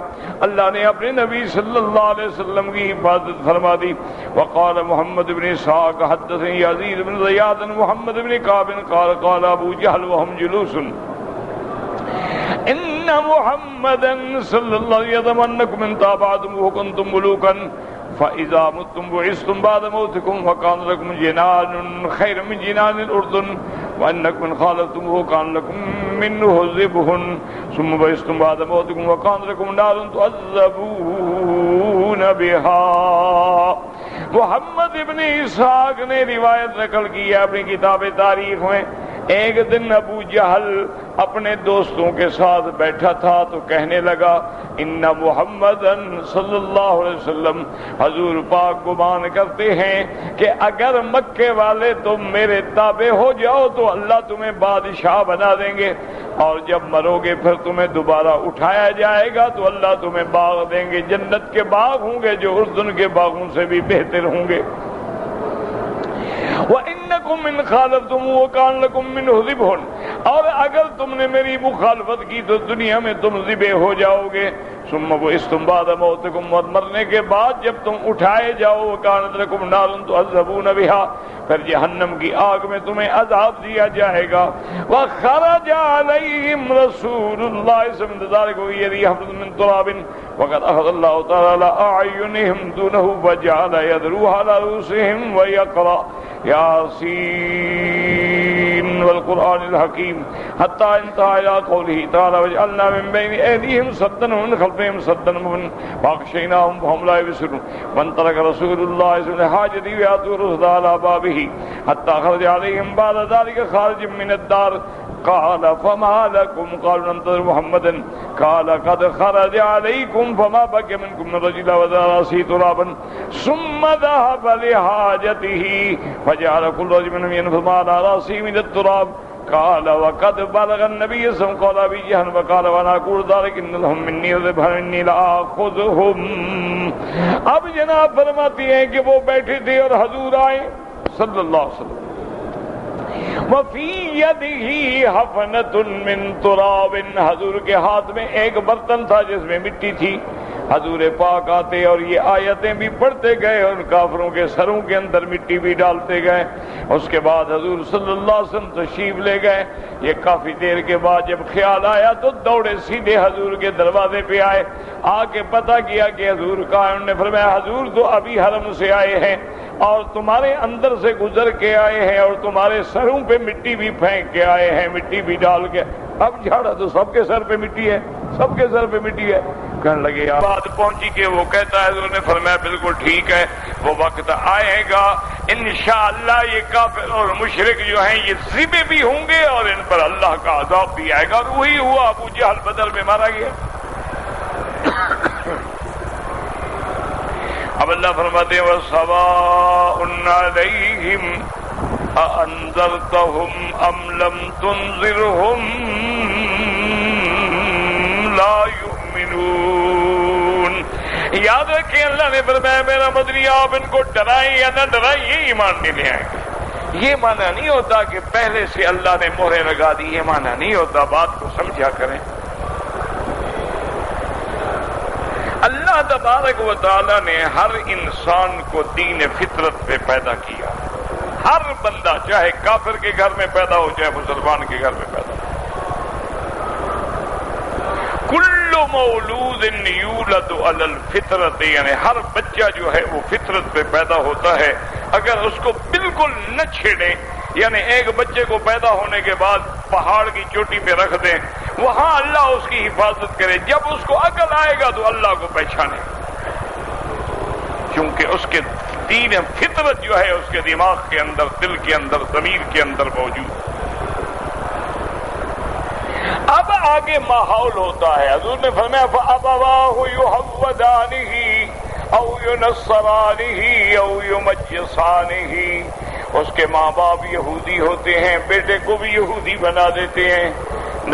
[SPEAKER 1] اللہ نے اپنے نبی صلی اللہ علیہ وسلم کی حفاظت فرما دی. وقال محمد بن اسحاق حدثني يزيد بن زياد محمد بن كعب قال قال ابو جهل وهم جلوس ان محمدا صلی اللہ علیہ وسلم انکم من تابعتم وکنتم ملوکا فاذا متم بعثتم بعد موتكم وكان لكم جنان خير من جنان الاردن وانكم من خالفتم وكان لكم منه ذبح ثم بعثتم بعد موتكم وكان لكم نار تعذبون بها. محمد ابن اسحاق نے روایت نقل کی ہے اپنی کتاب تاریخ میں. ایک دن ابو جہل اپنے دوستوں کے ساتھ بیٹھا تھا تو کہنے لگا ان محمدن صلی اللہ علیہ وسلم، حضور پاک گمان کرتے ہیں کہ اگر مکے والے تم میرے تابع ہو جاؤ تو اللہ تمہیں بادشاہ بنا دیں گے، اور جب مرو گے پھر تمہیں دوبارہ اٹھایا جائے گا تو اللہ تمہیں باغ دیں گے، جنت کے باغ ہوں گے جو اردن کے باغوں سے بھی بہتر ہوں گے. وَإِنَّكُمْ مِنْ خَالَفْتُمْ وَكَانَ لَكُمْ مِنْهُ ذِبْحٌ، اور اگر تم نے میری مخالفت کی تو دنیا میں تم ذبح ہو جاؤ گے. ثم بعثتم بعد موتکم، اور مرنے کے بعد جب تم اٹھائے جاؤ وکانت لکم نار تعذبون بها، پھر جہنم کی آگ میں تمہیں عذاب دیا جائے گا. وخرج علیہم رسول اللہ صلی اللہ علیہ وسلم ذلك یدی حفظ من تراب وقد اخذ اللہ تعالی على اعینہم دونه وجعل يدروها على رؤوسهم ويقرأ یاسین والقرآن الحکیم حتی انتہا الى قوله تعالی وجعلنا من بین ایدیہم سدا ومن خلفہم سدا فاغشیناہم فهم لا یبصرون وانطلق رسول اللہ صلی اللہ علیہ وسلم حاجتی ویاتوا الرسل على بابه حتی خرج علیہم بعد ذلك خارج من الدار قال فما لكم قالوا ننتظر محمدا قال قد خرج عليكم فما بقي منكم من رجل وذا راسه ترابا ثم ذهب لحاجته فجعل كل رجل منهم ينفض على راسه من التراب قال وقد بلغ النبي صلى الله عليه وسلم قال ابي جهل وقال وانا اقول ذلك ان لهم مني وذبح مني لاخذهم. اب جناب فرماتی ہیں کہ وہ بیٹھے تھے اور حضور آئے صلی اللہ علیہ وسلم وفی یدہ حفنۃ من تراب، حضور کے ہاتھ میں ایک برتن تھا جس میں مٹی تھی. حضور پاک آتے اور یہ آیتیں بھی پڑھتے گئے، ان کافروں کے سروں کے اندر مٹی بھی ڈالتے گئے. اس کے بعد حضور صلی اللہ علیہ وسلم تشریف لے گئے. یہ کافی دیر کے بعد جب خیال آیا تو دوڑے سیدھے حضور کے دروازے پہ آئے. آ کے پتہ کیا کہ حضور کا ہے. انہوں نے فرمایا حضور تو ابھی حرم سے آئے ہیں اور تمہارے اندر سے گزر کے آئے ہیں اور تمہارے سروں پہ مٹی بھی پھینک کے آئے ہیں، مٹی بھی ڈال کے. اب جھاڑا تو سب کے سر پہ مٹی ہے، سب کے سر پہ مٹی ہے. کہنے لگے بات پہنچی کہ وہ کہتا ہے حضور نے فرمایا بالکل ٹھیک ہے، وہ وقت آئے گا انشاءاللہ یہ کافر اور مشرک جو ہیں یہ ذبح بھی ہوں گے اور ان پر اللہ کا عذاب بھی آئے گا. اور وہی ہوا، ابو جہل بدر میں مارا گیا. اب اللہ فرماتے ہیں وَسَوَاءٌ عَلَيْهِمْ أَأَنذَرْتَهُمْ أَمْ لَمْ تُنذِرْهُمْ لَا يُؤْمِنُونَ. یاد رکھیں اللہ نے فرمایا میرا مدنی آپ ان کو ڈرائیں یا نہ ڈرائیں یہ ایمان نہیں لے آئیں. یہ معنی نہیں ہوتا کہ پہلے سے اللہ نے مہریں لگا دی، یہ معنی نہیں ہوتا. بات کو سمجھا کریں. اللہ تبارک و تعالی نے ہر انسان کو دین فطرت پہ پیدا کیا. ہر بندہ چاہے کافر کے گھر میں پیدا ہو چاہے مسلمان کے گھر میں پیدا ہو. کل مولود یولد علی الفطرت، یعنی ہر بچہ جو ہے وہ فطرت پہ پیدا ہوتا ہے. اگر اس کو بالکل نہ چھیڑیں، یعنی ایک بچے کو پیدا ہونے کے بعد پہاڑ کی چوٹی پہ رکھ دیں، وہاں اللہ اس کی حفاظت کرے. جب اس کو عقل آئے گا تو اللہ کو پہچانے، کیونکہ اس کے دین فطرت جو ہے اس کے دماغ کے اندر، دل کے اندر، ضمیر کے اندر موجود. اب آگے ماحول ہوتا ہے. حضور نے فرمایا فَأَبَوَاهُ يُحَوِّدَانِهِ أَوْ يُنَصِّرَانِهِ أَوْ يُمَجِّسَانِهِ. اس کے ماں باپ یہودی ہوتے ہیں، بیٹے کو بھی یہودی بنا دیتے ہیں.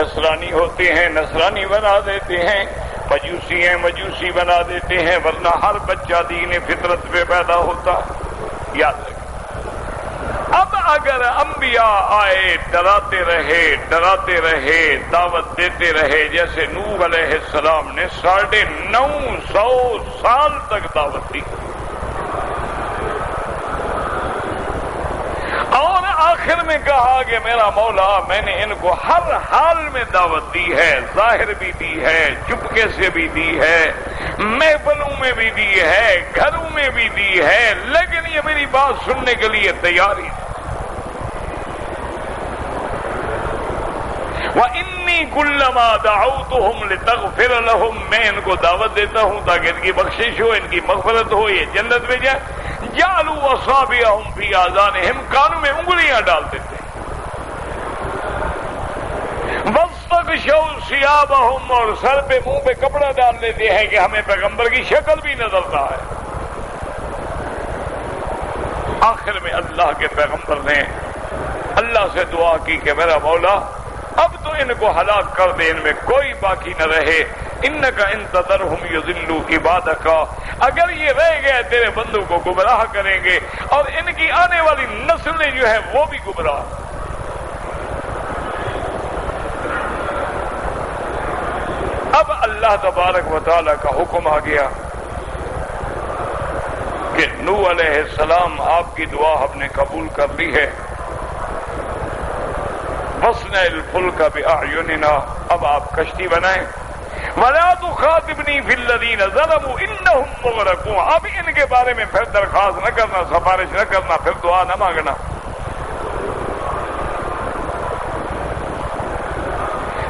[SPEAKER 1] نصرانی ہوتے ہیں، نصرانی بنا دیتے ہیں. مجوسی ہیں، مجوسی بنا دیتے ہیں. ورنہ ہر بچہ دین فطرت پہ پیدا ہوتا. یاد رکھیں. اب اگر انبیاء آئے ڈراتے رہے دعوت دیتے رہے، جیسے نوح علیہ السلام نے 950 سال تک دعوت دی اور آخر میں کہا کہ میرا مولا میں نے ان کو ہر حال میں دعوت دی ہے، ظاہر بھی دی ہے، چپکے سے بھی دی ہے، محفلوں میں بھی دی ہے، گھروں میں بھی دی ہے، لیکن یہ میری بات سننے کے لیے تیار ہی. وَإِنِّي كُلَّمَا دَعَوْتُهُمْ لِتَغْفِرَ لَهُمْ، میں ان کو دعوت دیتا ہوں تاکہ ان کی بخشش ہو، ان کی مغفرت ہو، یہ جنت میں جائے. جَعَلُوا أَصَابِعَهُمْ فِي آذَانِهِمْ، کانوں میں انگلیاں ڈال دیتے ہیں. وَاسْتَغْشَوْا ثِيَابَهُمْ، اور سر پہ منہ پہ کپڑا ڈال دیتے ہیں کہ ہمیں پیغمبر کی شکل بھی نظر نہ آئے. آخر میں اللہ کے پیغمبر نے اللہ سے دعا کی کہ میرا مولا اب تو ان کو ہلاک کر دے، ان میں کوئی باقی نہ رہے. انک ان تذرہم یضلوا عبادک، اگر یہ رہ گئے تیرے بندوں کو گمراہ کریں گے اور ان کی آنے والی نسلیں جو ہے وہ بھی گمراہ. اب اللہ تبارک و تعالی کا حکم آ گیا کہ نوح علیہ السلام آپ کی دعا ہم نے قبول کر لی ہے، فاصنع الفلک بأعیننا، اب آپ کشتی بنائیں، ولا تخاطبنی فی الذین ظلموا انہم مغرقون، اب ان کے بارے میں پھر درخواست نہ کرنا، سفارش نہ کرنا، پھر دعا نہ مانگنا۔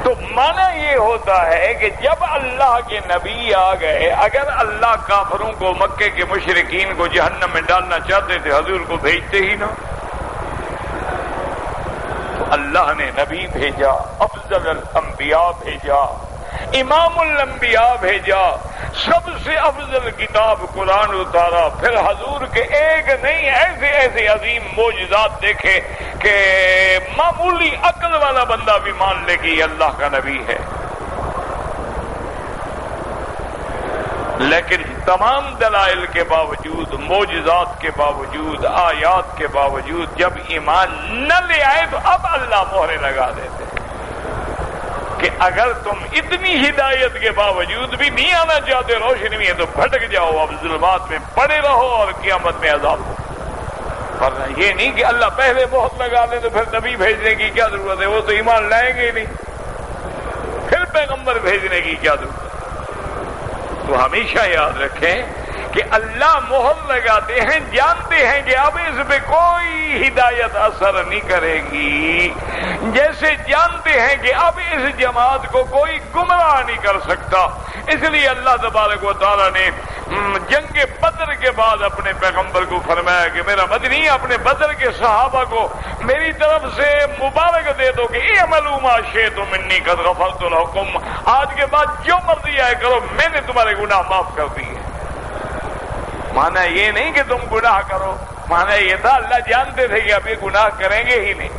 [SPEAKER 1] تو معنی یہ ہوتا ہے کہ جب اللہ کے نبی آ گئے، اگر اللہ کافروں کو، مکے کے مشرکین کو جہنم میں ڈالنا چاہتے تھے حضور کو بھیجتے ہی نہ۔ تو اللہ نے نبی بھیجا، افضل الانبیاء بھیجا، امام الانبیاء بھیجا، سب سے افضل کتاب قرآن اتارا، پھر حضور کے ایک نہیں ایسے ایسے عظیم معجزات دیکھے کہ معمولی عقل والا بندہ بھی مان لے کہ یہ اللہ کا نبی ہے۔ لیکن تمام دلائل کے باوجود، معجزات کے باوجود، آیات کے باوجود جب ایمان نہ لے آئے تو اب اللہ مہرے لگا دیتے کہ اگر تم اتنی ہدایت کے باوجود بھی نہیں آنا چاہتے، روشنی میں، تو بھٹک جاؤ، اب ظلمات میں پڑے رہو اور قیامت میں عذاب ہو۔ ورنہ یہ نہیں کہ اللہ پہلے بہت لگا لے تو پھر نبی بھیجنے کی کیا ضرورت ہے، وہ تو ایمان لائیں گے ہی نہیں، پھر پیغمبر بھیجنے کی کیا ضرورت ہے۔ تو ہمیشہ یاد رکھیں کہ اللہ مہر لگاتے ہیں، جانتے ہیں کہ اب اس پہ کوئی ہدایت اثر نہیں کرے گی، جیسے جانتے ہیں کہ اب اس جماعت کو کوئی گمراہ نہیں کر سکتا۔ اس لیے اللہ تبارک و تعالیٰ نے جنگ بدر کے بعد اپنے پیغمبر کو فرمایا کہ میرا مدنی اپنے بدر کے صحابہ کو میری طرف سے مبارک دے دو کہ اعملوا ما شئتم انی قد غفرت لکم، آج کے بعد جو مرضی آئے کرو، میں نے تمہارے گناہ معاف کر دیے۔ مانا یہ نہیں کہ تم گناہ کرو، مانا یہ تھا اللہ جانتے تھے کہ اب یہ گناہ کریں گے ہی نہیں،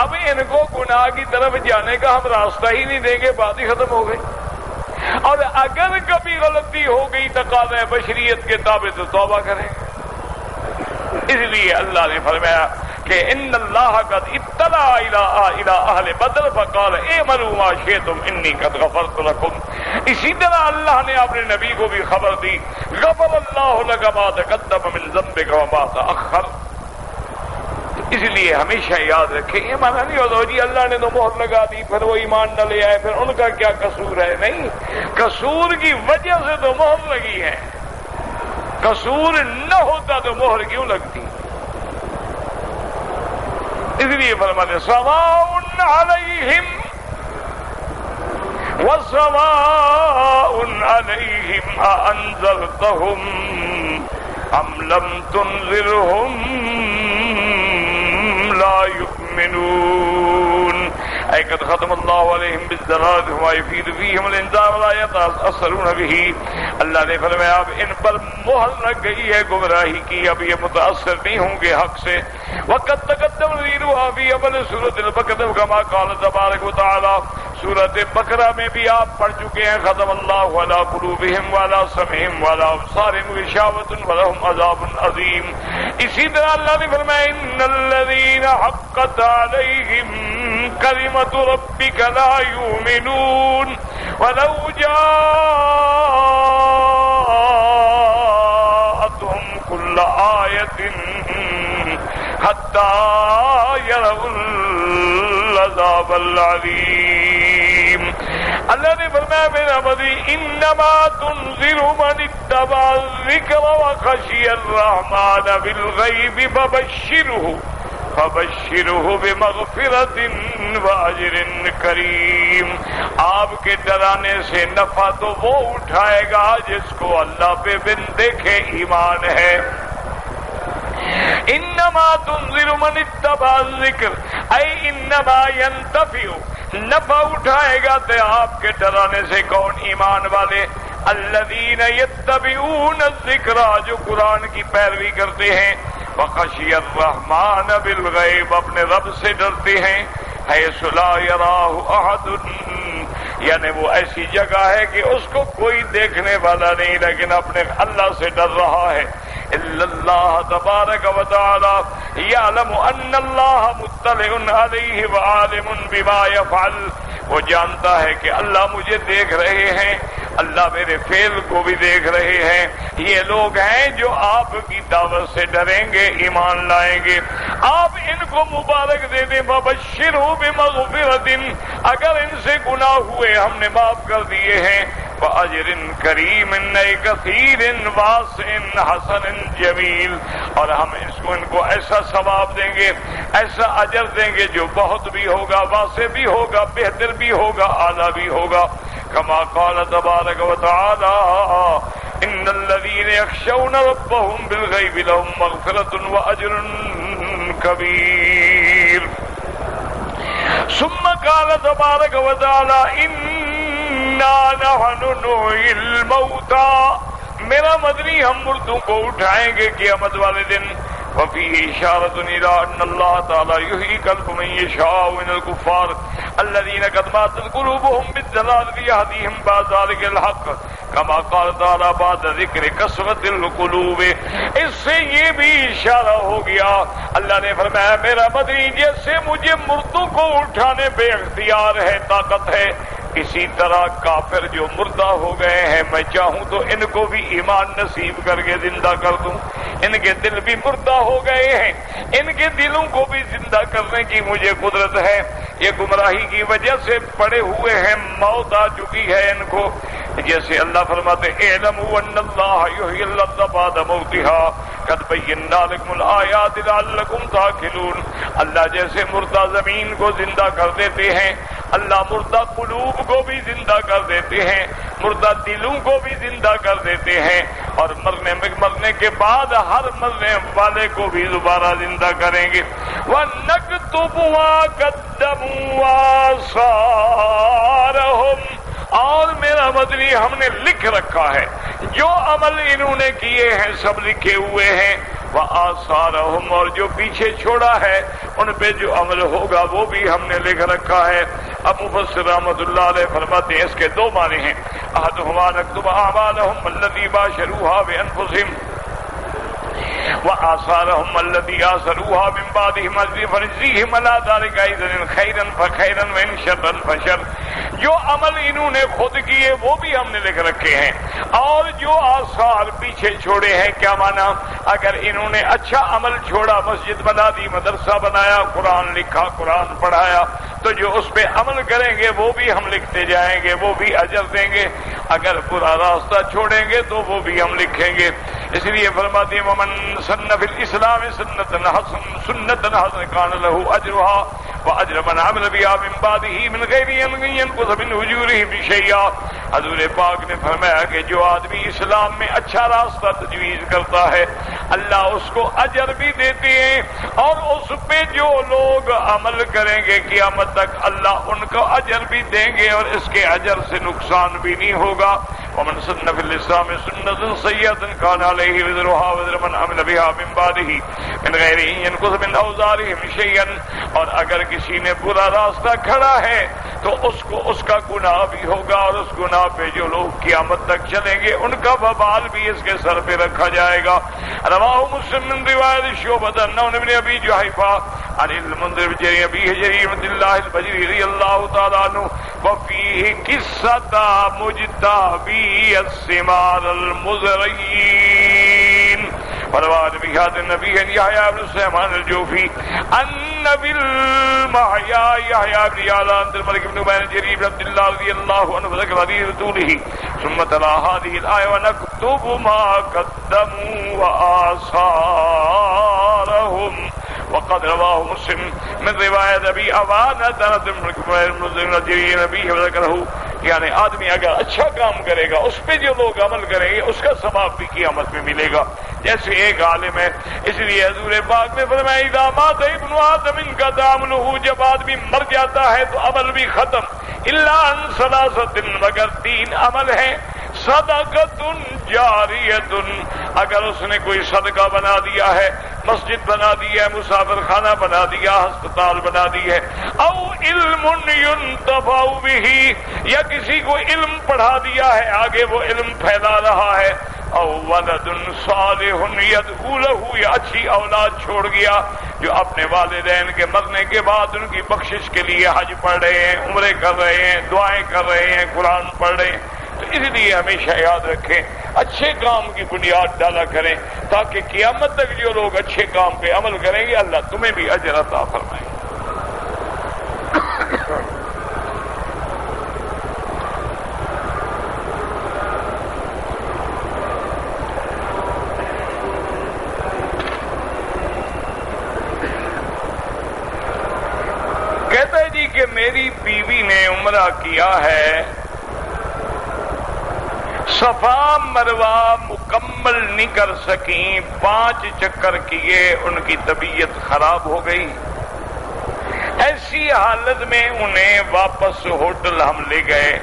[SPEAKER 1] اب ان کو گناہ کی طرف جانے کا ہم راستہ ہی نہیں دیں گے، بات ہی ختم ہو گئی۔ اور اگر کبھی غلطی ہو گئی تقاضۂ بشریت کے تابع تو توبہ کریں۔ اس لیے اللہ نے فرمایا کہ ان اللہ قد اطلع الی اہل بدر فقال اعملوا ما شئتم انی قد غفرت لکم۔ اسی طرح اللہ نے اپنے نبی کو بھی خبر دی، غفر اللہ لک ما تقدم من ذنبک وما تأخر۔ اس لیے ہمیشہ یاد رکھیں، یہ مانا نہیں ہوتا جی اللہ نے تو مہر لگا دی پھر وہ ایمان نہ لے آئے، پھر ان کا کیا قصور ہے؟ نہیں، قصور کی وجہ سے تو مہر لگی ہے، قصور نہ ہوتا تو مہر کیوں لگتی؟ اس لیے فرماتے سواء علیہم وسواء علیہم اانذرتہم ام لم تنذرہم لا یؤمنون۔ اے قد ختم اللہ علیہم بالذرات وما یفید فیہم الانذار ولا یتأثرون بہ۔ اللہ نے فرمایا اب ان پر مہر لگ گئی ہے گمراہی کی، اب یہ متاثر نہیں ہوں گے حق سے۔ وقد تقدم ذکرها فی اول سورۃ البقرہ کما قال تبارک و تعالی، سورۃ بقرہ میں بھی آپ پڑھ چکے ہیں، ختم اللہ علی قلوبہم وعلی سمعہم وعلی ابصارہم غشاوۃ ولہم عذاب عظیم۔ اسی طرح اللہ نے فرمایا ان الذین حقت علیہم کلمۃ ربک لا یؤمنون ولو جاءتہم کل آیۃ حتی یروا العذاب العلیم۔ اللہ نے فرمایا میرا بندی انما تنذر من اتبع الذکر وخشی الرحمن بالغیب فبشرہ بمغفرۃ واجر کریم۔ آپ کے ڈرانے سے نفع تو وہ اٹھائے گا جس کو اللہ پہ بن دیکھے ایمان ہے۔ انما تنذر من اتبع الذکر اے انما ینتفع، نفع اٹھائے گا تو آپ کے ڈرانے سے کون؟ ایمان والے۔ الذین یتبعون الذکر، جو قرآن کی پیروی کرتے ہیں، وخشی الرحمن بالغیب، اپنے رب سے ڈرتے ہیں، حیث لا یراہ احد، یعنی وہ ایسی جگہ ہے کہ اس کو کوئی دیکھنے والا نہیں لیکن اپنے اللہ سے ڈر رہا ہے۔ الا اللہ تبارک و تعالی یعلم ان اللہ مطلع علیہ وعالم بما یفعل وہ جانتا ہے کہ اللہ مجھے دیکھ رہے ہیں، اللہ میرے فعل کو بھی دیکھ رہے ہیں۔ یہ لوگ ہیں جو آپ کی دعوت سے ڈریں گے، ایمان لائیں گے۔ آپ ان کو مبارک دے دیں، وبشرہ بمغفرۃ، اگر ان سے گناہ ہوئے ہم نے معاف کر دیے ہیں، وَأَجْرٍ كَرِيمٍ كَثِيرٍ وَاسِعٍ حَسَنٍ جَمِيلٍ، اور ہم ان کو ایسا ثواب دیں گے، ایسا اجر دیں گے جو بہت بھی ہوگا، واسع بھی ہوگا، بہتر بھی ہوگا، اعلیٰ بھی ہوگا۔ كما قال تبارك وتعالى ان الذين يخشون ربهم بالغيب لهم مغفرة واجر كبير۔ ثم قال تبارك وتعالى انا نحن نحيي الموتى، میرا مدنی ہم مردوں کو اٹھائیں گے قیامت والے دن۔ وفيه إشارة إلى أن الله تعالى يحيي قلب من يشاء من الكفار الذين قد ماتت قلوبهم بالضلال يهديهم بعد ذلك الحق، كما قال تعالى بعد ذكر كثرة القلوب۔ اس سے یہ بھی اشارہ ہو گیا، اللہ نے فرمایا میرا مدنی جیسے مجھے مردوں کو اٹھانے بے اختیار ہے، طاقت ہے، اسی طرح کافر جو مردہ ہو گئے ہیں میں چاہوں تو ان کو بھی ایمان نصیب کر کے زندہ کر دوں۔ ان کے دل بھی مردہ ہو گئے ہیں، ان کے دلوں کو بھی زندہ کرنے کی مجھے قدرت ہے۔ یہ گمراہی کی وجہ سے پڑے ہوئے ہیں، موت آ چکی ہے ان کو، جیسے اللہ فرماتے اعلموا ان اللہ یحیی الارض بعد موتها قد بینا لکم الآیات لعلکم تعقلون۔ اللہ جیسے مردہ زمین کو زندہ کر دیتے ہیں، اللہ مردہ قلوب کو بھی زندہ کر دیتے ہیں، مردہ دلوں کو بھی زندہ کر دیتے ہیں، اور مرنے کے بعد ہر مرنے والے کو بھی دوبارہ زندہ کریں گے۔ وَنَكْتُبُ مَا قَدَّمُوا وَآثَارَهُمْ، اور میرا مدنی ہم نے لکھ رکھا ہے، جو عمل انہوں نے کیے ہیں سب لکھے ہوئے ہیں۔ وآثارہم، اور جو پیچھے چھوڑا ہے ان پہ جو عمل ہوگا وہ بھی ہم نے لکھ رکھا ہے۔ اب مفسر رحمۃ اللہ علیہ فرماتے ہیں اس کے دو معنی ہیں، احدہما نکتب اعمالہم التی باشروہا بانفسہم وآثارہم التی آثروہا من بعدہم فنجزیہم علی ذلک اذن خیرا فخیرا وان شرا فشر۔ جو عمل انہوں نے خود کیے وہ بھی ہم نے لکھ رکھے ہیں، اور جو آثار پیچھے چھوڑے ہیں، کیا مانا؟ اگر انہوں نے اچھا عمل چھوڑا، مسجد بنا دی، مدرسہ بنایا، قرآن لکھا، قرآن پڑھایا، تو جو اس پہ عمل کریں گے وہ بھی ہم لکھتے جائیں گے، وہ بھی اجر دیں گے۔ اگر برا راستہ چھوڑیں گے تو وہ بھی ہم لکھیں گے۔ اس لیے فرماتے ہیں ومن سن فی الاسلام سنۃ حسنۃ کان لہ اجرھا واجر من عمل بها من بعده من غیر ان ينقص من اجورهم شیئا۔ حضور پاک نے فرمایا کہ جو آدمی اسلام میں اچھا راستہ تجویز کرتا ہے اللہ اس کو اجر بھی دیتے ہیں، اور اس پہ جو لوگ عمل کریں گے قیامت تک اللہ ان کو اجر بھی دیں گے، اور اس کے اجر سے نقصان بھی نہیں ہوگا۔ ومن سن فی الاسلام سنۃ سیئۃ کان علیہ وزرھا وزر من عمل بها من بعده من غیر ان ينقص من اوزارهم شیئا، اور اگر کسی نے برا راستہ کھڑا ہے تو اس کو اس کا گناہ بھی ہوگا، اور اس گناہ پہ جو لوگ قیامت تک چلیں گے ان کا وبال بھی اس کے سر پہ رکھا جائے گا۔ رواہ مسلم من روایت شعبۃ بن ابی جحیفہ عن المنذر بن ابی جریر بن اللہ البجلی رضی اللہ تعالی عنہ وفیہ قصۃ مجتبی الثمار المزرعین۔ فروان بهذا النبي يحيى بن سليمان الجوفي ان بالمحيا يحيى بن يعلى عند الملك بن بن جرير بن عبد الله رضي الله عنه ذكر حديث رسوله ثم تلا هذه الايه ونكتب ما قدموا واثارهم وقد رواه مسلم من روایت ابی عوانہ نبی وذکرہ۔ یعنی آدمی اگر اچھا کام کرے گا اس پہ جو لوگ عمل کریں گے اس کا ثواب بھی قیامت میں ملے گا۔ جیسے ایک عالم ہے، اس لیے حضور پاک نے فرمایا اذا مات ابن آدم انقطع عملہ، جب آدمی مر جاتا ہے تو عمل بھی ختم، الا عن ثلاثۃ، مگر تین عمل ہیں، صدقۃ جاریۃ، اگر اس نے کوئی صدقہ بنا دیا ہے، مسجد بنا دی ہے، مسافر خانہ بنا دیا، ہسپتال بنا دی ہے، او علم ينتفع به، یا کسی کو علم پڑھا دیا ہے آگے وہ علم پھیلا رہا ہے، او ولد صالح يدعو له، یا اچھی اولاد چھوڑ گیا جو اپنے والدین کے مرنے کے بعد ان کی بخشش کے لیے حج پڑھ رہے ہیں، عمرے کر رہے ہیں، دعائیں کر رہے ہیں، قرآن پڑھ رہے ہیں، تو اس لیے ہمیشہ یاد رکھیں اچھے کام کی بنیاد ڈالا کریں تاکہ قیامت تک جو لوگ اچھے کام پہ عمل کریں گے اللہ تمہیں بھی اجر عطا فرمائے۔ کہتا ہے جی کہ میری بیوی نے عمرہ کیا ہے، صفا مروہ مکمل نہیں کر سکیں، 5 چکر کیے، ان کی طبیعت خراب ہو گئی۔ ایسی حالت میں انہیں واپس ہوٹل ہم لے گئے۔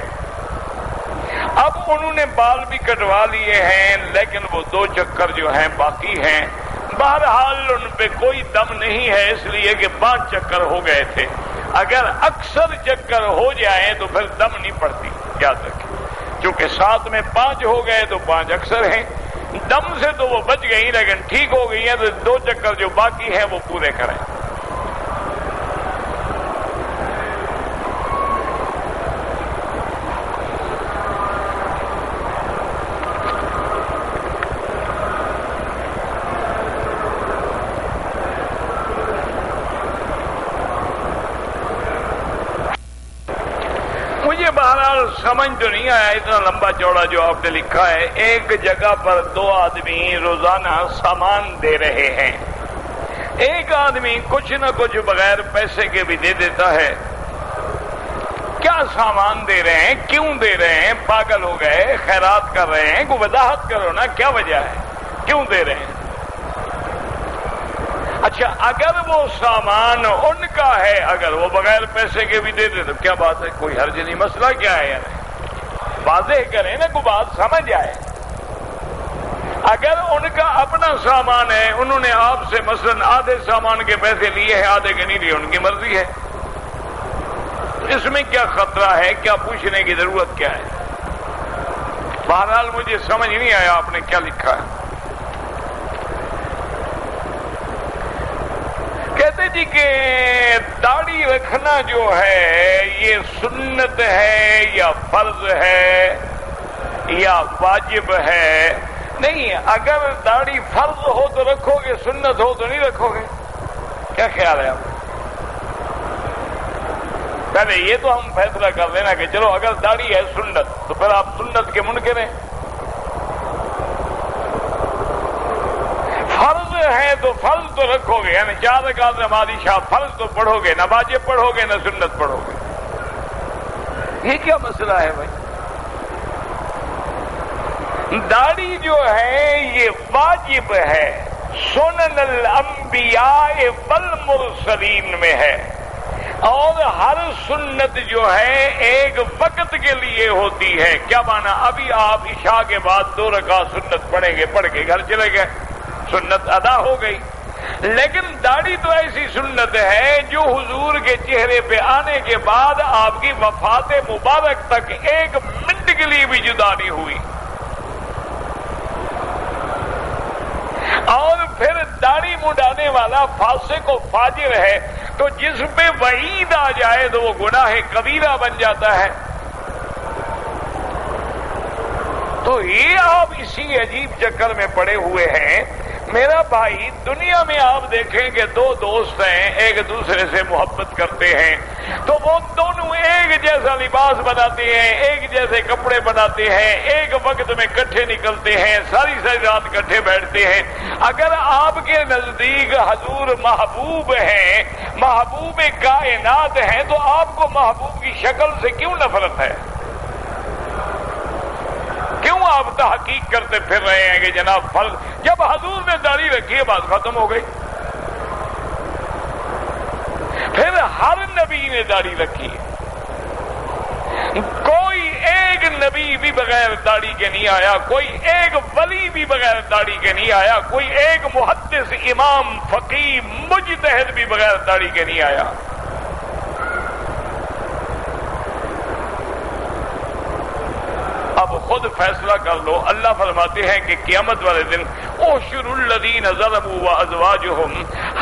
[SPEAKER 1] اب انہوں نے بال بھی کٹوا لیے ہیں لیکن وہ 2 چکر جو ہیں باقی ہیں۔ بہرحال ان پہ کوئی دم نہیں ہے اس لیے کہ 5 چکر ہو گئے تھے۔ اگر اکثر چکر ہو جائیں تو پھر دم نہیں پڑتی، یاد رکھیں، چونکہ 7 میں 5 ہو گئے تو 5 اکثر ہیں۔ دم سے تو وہ بچ گئی لیکن ٹھیک ہو گئی ہیں تو 2 چکر جو باقی ہیں وہ پورے کریں۔ مجھے بہرحال سمجھ تو نہیں آیا اتنا لمبا چوڑا جو آپ نے لکھا ہے۔ ایک جگہ پر 2 آدمی روزانہ سامان دے رہے ہیں، ایک آدمی کچھ نہ کچھ بغیر پیسے کے بھی دے دیتا ہے۔ کیا سامان دے رہے ہیں، کیوں دے رہے ہیں؟ پاگل ہو گئے؟ خیرات کر رہے ہیں؟ کوئی وضاحت کرو نا، کیا وجہ ہے، کیوں دے رہے ہیں؟ اچھا اگر وہ سامان ان کا ہے، اگر وہ بغیر پیسے کے بھی دے دے تو کیا بات ہے، کوئی حرج نہیں، مسئلہ کیا ہے یار؟ واضح کریں نا، کوئی بات سمجھ آئے۔ اگر ان کا اپنا سامان ہے، انہوں نے آپ سے مثلا آدھے سامان کے پیسے لیے ہیں، آدھے کے نہیں لیے، ان کی مرضی ہے، اس میں کیا خطرہ ہے، کیا پوچھنے کی ضرورت کیا ہے؟ بہرحال مجھے سمجھ نہیں آیا آپ نے کیا لکھا ہے۔ کہتے جی کہ داڑھی رکھنا جو ہے یہ سنت ہے یا فرض ہے یا واجب ہے؟ نہیں، اگر داڑھی فرض ہو تو رکھو گے، سنت ہو تو نہیں رکھو گے، کیا خیال ہے آپ؟ پہلے یہ تو ہم فیصلہ کر لینا کہ چلو اگر داڑھی ہے سنت تو پھر آپ سنت کے منکر ہیں، فرض ہے تو فرض تو رکھو گے، یعنی 4 رکعت نماز عشاء فرض تو پڑھو گے، نہ واجب پڑھو گے نہ سنت پڑھو گے۔ یہ کیا مسئلہ ہے بھائی؟ داڑھی جو ہے یہ واجب ہے، سنن الانبیاء والمرسلین میں ہے، اور ہر سنت جو ہے ایک وقت کے لیے ہوتی ہے۔ کیا مانا؟ ابھی آپ عشاء کے بعد 2 رکعت سنت پڑھیں گے، پڑھ کے گھر چلے گئے، سنت ادا ہو گئی۔ لیکن داڑھی تو ایسی سنت ہے جو حضور کے چہرے پہ آنے کے بعد آپ کی وفات مبارک تک 1 منٹ کے لیے بھی جدا نہیں ہوئی، اور پھر داڑھی منڈانے والا فاسق و فاجر ہے، تو جس پہ وعید آ جائے تو وہ گناہ کبیرہ بن جاتا ہے۔ تو یہ آپ اسی عجیب چکر میں پڑے ہوئے ہیں۔ میرا بھائی، دنیا میں آپ دیکھیں کہ 2 دوست ہیں، ایک دوسرے سے محبت کرتے ہیں، تو وہ دونوں ایک جیسا لباس بناتے ہیں، ایک جیسے کپڑے بناتے ہیں، ایک وقت میں کٹھے نکلتے ہیں، ساری رات کٹھے بیٹھتے ہیں۔ اگر آپ کے نزدیک حضور محبوب ہیں، محبوب کائنات ہیں، تو آپ کو محبوب کی شکل سے کیوں نفرت ہے؟ کیوں آپ تحقیق کرتے پھر رہے ہیں کہ جناب فرض؟ جب حضور نے داڑھی رکھی ہے بات ختم ہو گئی۔ پھر ہر نبی نے داڑھی رکھی ہے، کوئی ایک نبی بھی بغیر داڑھی کے نہیں آیا، کوئی ایک ولی بھی بغیر داڑھی کے نہیں آیا، کوئی ایک محدث، امام، فقیہ، مجتہد بھی بغیر داڑھی کے نہیں آیا۔ اب خود فیصلہ کر لو۔ اللہ فرماتے ہیں کہ قیامت والے دن احشر الذین ظلموا وازواجہم،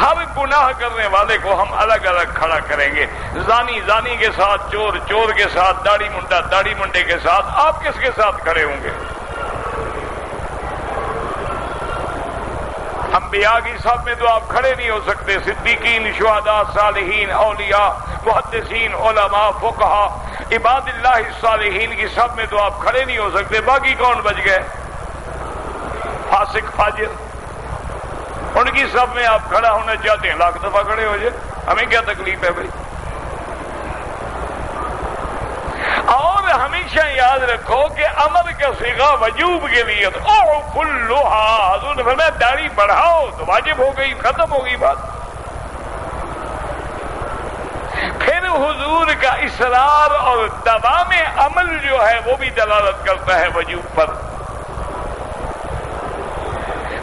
[SPEAKER 1] ہر گناہ کرنے والے کو ہم الگ الگ کھڑا کریں گے، زانی زانی کے ساتھ، چور چور کے ساتھ، داڑھی منڈا داڑھی منڈے کے ساتھ۔ آپ کس کے ساتھ کھڑے ہوں گے؟ انبیاء کی صف میں تو آپ کھڑے نہیں ہو سکتے، صدیقین، شہداء، صالحین، اولیاء، محدثین، علماء، فقہاء، عباد اللہ الصالحین کی صف میں تو آپ کھڑے نہیں ہو سکتے۔ باقی کون بچ گئے؟ فاسق فاجر، ان کی صف میں آپ کھڑا ہونا چاہتے ہیں، لاکھ دفعہ کھڑے ہو جائے، ہمیں کیا تکلیف ہے بھائی؟ اور ہمیشہ یاد رکھو کہ امر کا صیغہ وجوب کے لیے حضور نے فرمایا داڑھی بڑھاؤ تو واجب ہو گئی، ختم ہو گئی بات۔ پھر حضور کا اصرار اور دوام عمل جو ہے وہ بھی دلالت کرتا ہے وجوب پر۔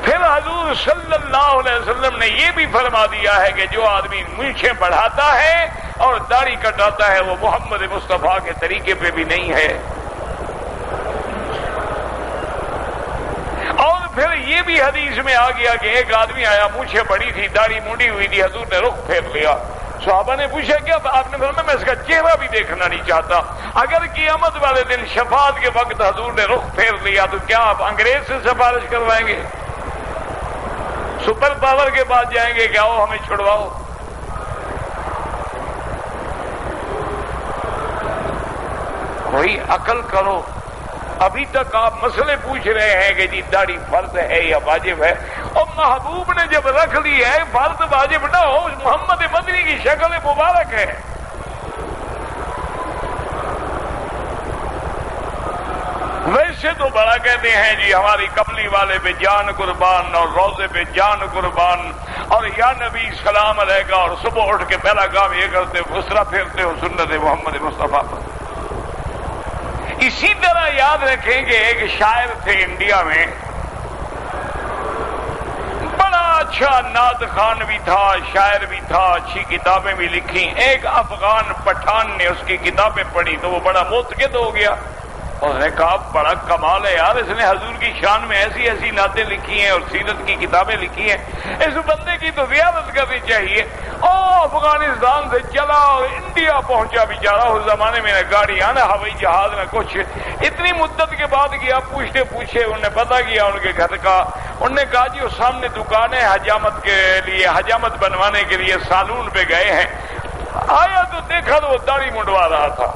[SPEAKER 1] پھر حضور صلی اللہ علیہ وسلم نے یہ بھی فرما دیا ہے کہ جو آدمی مونچھیں بڑھاتا ہے اور داڑھی کٹاتا ہے وہ محمد مصطفیٰ کے طریقے پہ بھی نہیں ہے۔ اور پھر یہ بھی حدیث میں آ گیا کہ ایک آدمی آیا، مونچھیں بڑی تھی، داڑھی منڈی ہوئی تھی، حضور نے رخ پھیر لیا۔ صحابہ نے پوچھا کیا؟ آپ نے فرمایا میں اس کا چہرہ بھی دیکھنا نہیں چاہتا۔ اگر قیامت والے دن شفاعت کے وقت حضور نے رخ پھیر لیا تو کیا آپ انگریز سے سفارش کروائیں گے؟ سپر پاور کے پاس جائیں گے کہ آؤ ہمیں چھڑواؤ؟ کوئی عقل کرو۔ ابھی تک آپ مسئلے پوچھ رہے ہیں کہ جی داڑھی فرض ہے یا واجب ہے، اور محبوب نے جب رکھ لی ہے فرض واجب نہ ہو، محمد مدنی کی شکل مبارک ہے۔ ویسے تو بڑا کہتے ہیں جی ہماری کملی والے پہ جان قربان اور روزے پہ جان قربان، اور یا نبی سلام علیکہ، اور صبح اٹھ کے پہلا کام یہ کرتے ہو اسرا پھیرتے ہو سنت محمد مصطفیٰ پر۔ اسی طرح یاد رکھیں کہ ایک شاعر تھے انڈیا میں، بڑا اچھا نعت خوان بھی تھا، شاعر بھی تھا، اچھی کتابیں بھی لکھی۔ ایک افغان پٹھان نے اس کی کتابیں پڑھی تو وہ بڑا موتقد ہو گیا۔ اس نے کہا بڑا کمال ہے یار، اس نے حضور کی شان میں ایسی ایسی نعتیں لکھی ہیں اور سیرت کی کتابیں لکھی ہیں، اس بندے کی تو زیارت کرنی چاہیے۔ افغانستان سے چلا اور انڈیا پہنچا بیچارہ، اس زمانے میں نہ گاڑیاں نہ ہوائی جہاز نہ کچھ۔ اتنی مدت کے بعد گیا، پوچھتے پوچھے انہوں نے پتہ کیا ان کے گھر کا۔ انہوں نے کہا جی وہ سامنے دکان ہے حجامت کے لیے، حجامت بنوانے کے لیے سالون پہ گئے ہیں۔ آیا تو دیکھا تو وہ داڑھی منڈوا رہا تھا۔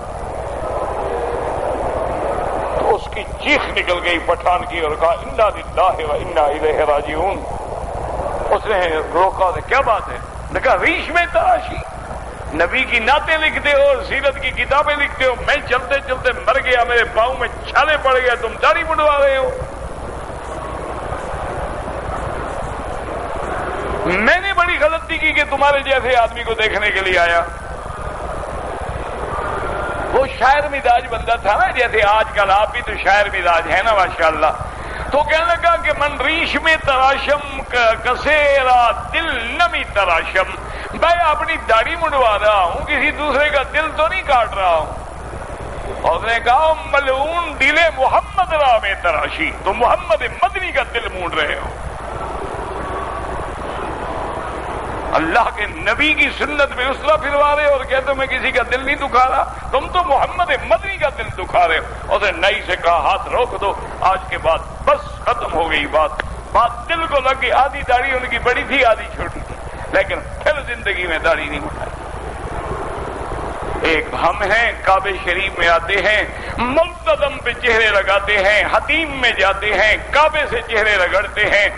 [SPEAKER 1] اس کی چیخ نکل گئی پٹھان کی اور کہا انا للہ و انا الیہ راجعون۔ اس نے روکا، کیا بات ہے؟ نے کہا ریش میں تراشی، نبی کی نعتیں لکھتے ہو اور سیرت کی کتابیں لکھتے ہو، میں چلتے چلتے مر گیا، میرے پاؤں میں چھالے پڑ گیا، تم داڑھی منڈوا رہے ہو۔ میں نے بڑی غلطی کی کہ تمہارے جیسے آدمی کو دیکھنے کے لیے آیا۔ وہ شاعر مزاج بندہ تھا نا، جیسے آج کل آپ بھی تو شاعر مزاج ہے نا ماشاءاللہ۔ تو کہنے لگا کہ من ریش میں تراشم کسیرا دل نمی تراشم، میں اپنی داڑھی منڈوا رہا ہوں، کسی دوسرے کا دل تو نہیں کاٹ رہا ہوں۔ اور نے کہا ملعون دل محمد را میں تراشی، تو محمد مدنی کا دل مونڈ رہے ہو۔ اللہ کے نبی کی سنت میں اسرا پھروا رہے اور کہتے ہو میں کسی کا دل نہیں دکھا رہا، تم تو محمد مدنی کا دل دکھا رہے ہو۔ اسے نئی سے کہا ہاتھ روک دو، آج کے بعد بس ختم ہو گئی بات دل کو لگی۔ آدھی داڑھی ان کی بڑی تھی، آدھی چھوٹی تھی، لیکن پھر زندگی میں داڑھی نہیں اٹھائی۔ ایک ہم ہیں کعبے شریف میں آتے ہیں، ملتزم پہ چہرے لگاتے ہیں، حتیم میں جاتے ہیں کعبے سے چہرے رگڑتے ہیں،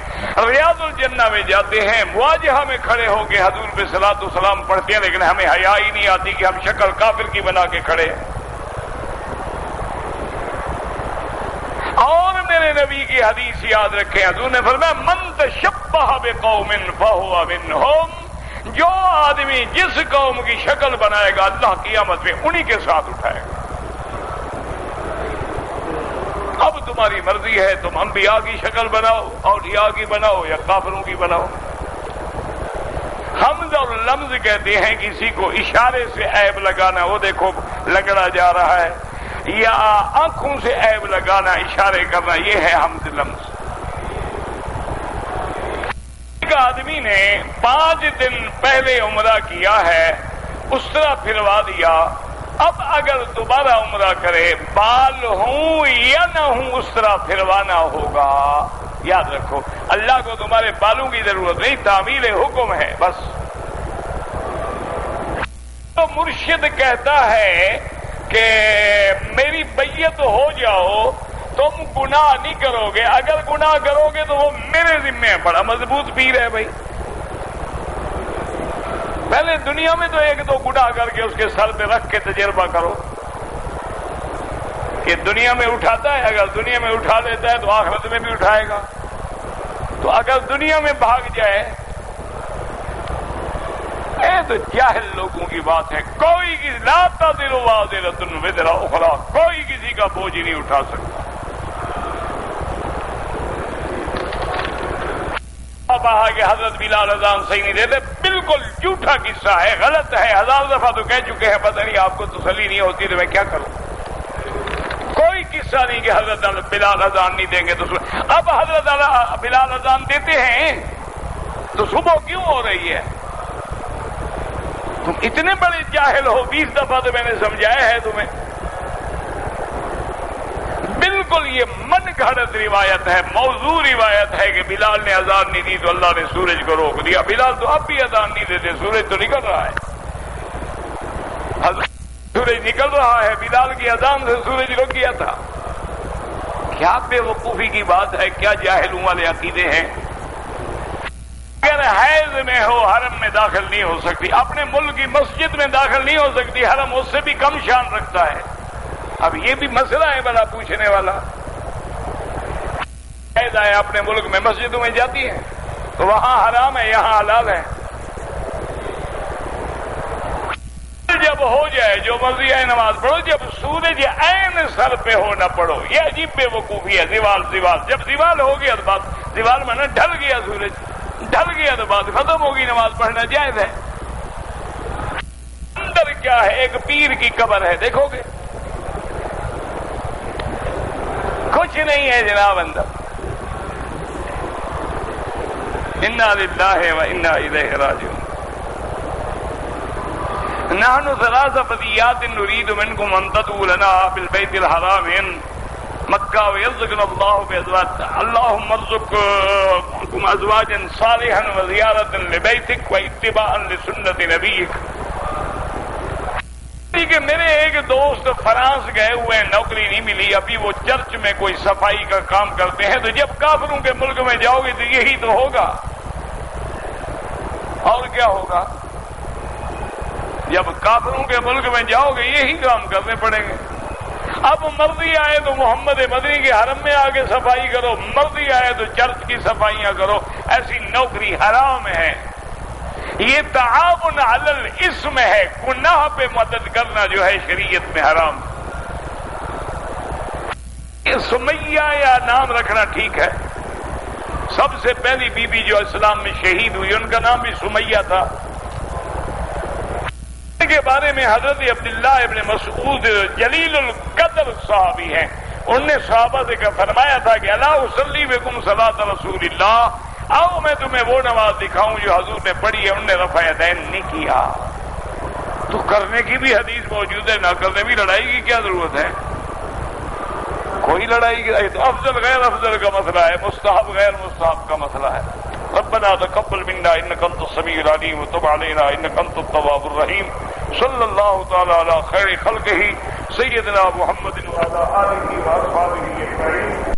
[SPEAKER 1] ریاض الجنہ میں جاتے ہیں، مواجہہ میں کھڑے ہو کے حضور پہ صلاۃ و سلام پڑھتے ہیں، لیکن ہمیں حیا ہی نہیں آتی کہ ہم شکل کافر کی بنا کے کھڑے ہیں۔ اور میرے نبی کی حدیث یاد رکھیں، حضور نے فرمایا من تشبہ بقوم فہو منہم، جو آدمی جس قوم کی شکل بنائے گا اللہ قیامت میں انہی کے ساتھ اٹھائے گا۔ اب تمہاری مرضی ہے، تم انبیاء کی شکل بناؤ، اولیاء کی بناؤ یا کافروں کی بناؤ۔ حمز اور لمز کہتے ہیں کسی کو اشارے سے عیب لگانا، وہ دیکھو لگڑا جا رہا ہے، یا آنکھوں سے عیب لگانا، اشارے کرنا، یہ ہے حمد لمس۔ ایک آدمی نے 5 دن پہلے عمرہ کیا ہے، اس طرح پھروا دیا، اب اگر دوبارہ عمرہ کرے بال ہوں یا نہ ہوں اس طرح پھروانا ہوگا۔ یاد رکھو اللہ کو تمہارے بالوں کی ضرورت نہیں، تعمیل حکم ہے بس۔ تو مرشد کہتا ہے کہ میری بیعت ہو جاؤ، تم گناہ نہیں کرو گے، اگر گناہ کرو گے تو وہ میرے ذمہ ہے۔ بڑا مضبوط پیر ہے بھائی۔ پہلے دنیا میں تو 1-2 گناہ کر کے اس کے سر پہ رکھ کے تجربہ کرو کہ دنیا میں اٹھاتا ہے، اگر دنیا میں اٹھا لیتا ہے تو آخرت میں بھی اٹھائے گا۔ تو اگر دنیا میں بھاگ جائے، تو جاہل لوگوں کی بات ہے، کوئی لا تزر وازرۃ وزر اخری، کوئی کسی کا بوجھ نہیں اٹھا سکتا۔ کہا کہ حضرت بلال اذان صحیح نہیں دیتے، بالکل جھوٹا قصہ ہے، غلط ہے، 1000 دفعہ تو کہہ چکے ہیں، پتہ نہیں آپ کو تسلی نہیں ہوتی تو میں کیا کروں۔ کوئی قصہ نہیں کہ حضرت بلال اذان نہیں دیں گے تو اب حضرت بلال اذان دیتے ہیں تو صبح کیوں ہو رہی ہے؟ تم اتنے بڑے جاہل ہو، 20 دفعہ تو میں نے سمجھایا ہے تمہیں۔ بالکل یہ من گھڑت روایت ہے، موضوع روایت ہے کہ بلال نے اذان نہیں دی تو اللہ نے سورج کو روک دیا۔ بلال تو اب بھی اذان نہیں دیتے، سورج تو نکل رہا ہے، سورج نکل رہا ہے، بلال کی اذان سے سورج رک گیا تھا۔ کیا بے وقوفی کی بات ہے، کیا جاہلوں والے عقیدے ہیں۔ اگر حیض میں ہو حرم میں داخل نہیں ہو سکتی، اپنے ملک کی مسجد میں داخل نہیں ہو سکتی، حرم اس سے بھی کم شان رکھتا ہے۔ اب یہ بھی مسئلہ ہے بڑا پوچھنے والا۔ حیض آئے اپنے ملک میں مسجدوں میں جاتی ہے تو وہاں حرام ہے، یہاں حلال ہے۔ جب ہو جائے جو مرضی ہے نماز پڑھو، جب سورج عین سر پہ ہو نہ پڑھو، یہ عجیب بے وقوفی ہے۔ زوال جب زوال ہو گیا تو بات، زوال میں نے ڈھل گیا، سورج ڈھل گیا تو بات ختم ہوگی، نماز پڑھنا جائز ہے۔ اندر کیا ہے؟ ایک پیر کی قبر ہے، دیکھو گے کچھ نہیں ہے جناب اندر۔ انا للہ و انا الیہ راجعون۔ نحن ثلاث فتيات نريد منكم ان تطووا لنا بالبيت الحرام مكة ويرزقنا الله بأزواج، اللهم ارزقكم ازواجا صالحا وزيارة لبيتك واتباعا لسنة نبيك۔ کہ میرے ایک دوست فرانس گئے ہوئے ہیں، نوکری نہیں ملی، ابھی وہ چرچ میں کوئی صفائی کا کام کرتے ہیں، تو جب کافروں کے ملک میں جاؤ گے تو یہی تو ہوگا، اور کیا ہوگا؟ جب کافروں کے ملک میں جاؤ گے یہی کام کرنے پڑیں گے۔ اب مرضی آئے تو محمد مدنی کے حرم میں آ کے صفائی کرو، مرضی آئے تو چرچ کی صفائیاں کرو، ایسی نوکری حرام ہے۔ یہ تعاون علی الاسم ہے، گناہ پہ مدد کرنا جو ہے شریعت میں حرام۔ سمیہ یا نام رکھنا ٹھیک ہے، سب سے پہلی بی بی جو اسلام میں شہید ہوئی ان کا نام بھی سمیہ تھا۔ کے بارے میں حضرت عبداللہ ابن مسعود جلیل القدر صحابی ہیں، انہوں نے صحابہ سے فرمایا تھا کہ الا اصلی بکم صلاۃ رسول اللہ، آؤ میں تمہیں وہ نماز دکھاؤں جو حضور نے پڑھی ہے۔ انہوں نے رفع یدین نہیں کیا، تو کرنے کی بھی حدیث موجود ہے، نہ کرنے بھی لڑائی کی کیا ضرورت ہے؟ کوئی لڑائی کی تو افضل غیر افضل کا مسئلہ ہے، مستحب غیر مستحب کا مسئلہ ہے۔ ربنا تقبل منا انك انت السميع العليم وتب علينا انك انت التواب الرحيم۔ صلى الله تعالى على خير خلقه سيدنا محمد وعلى آله وأصحابه أجمعين۔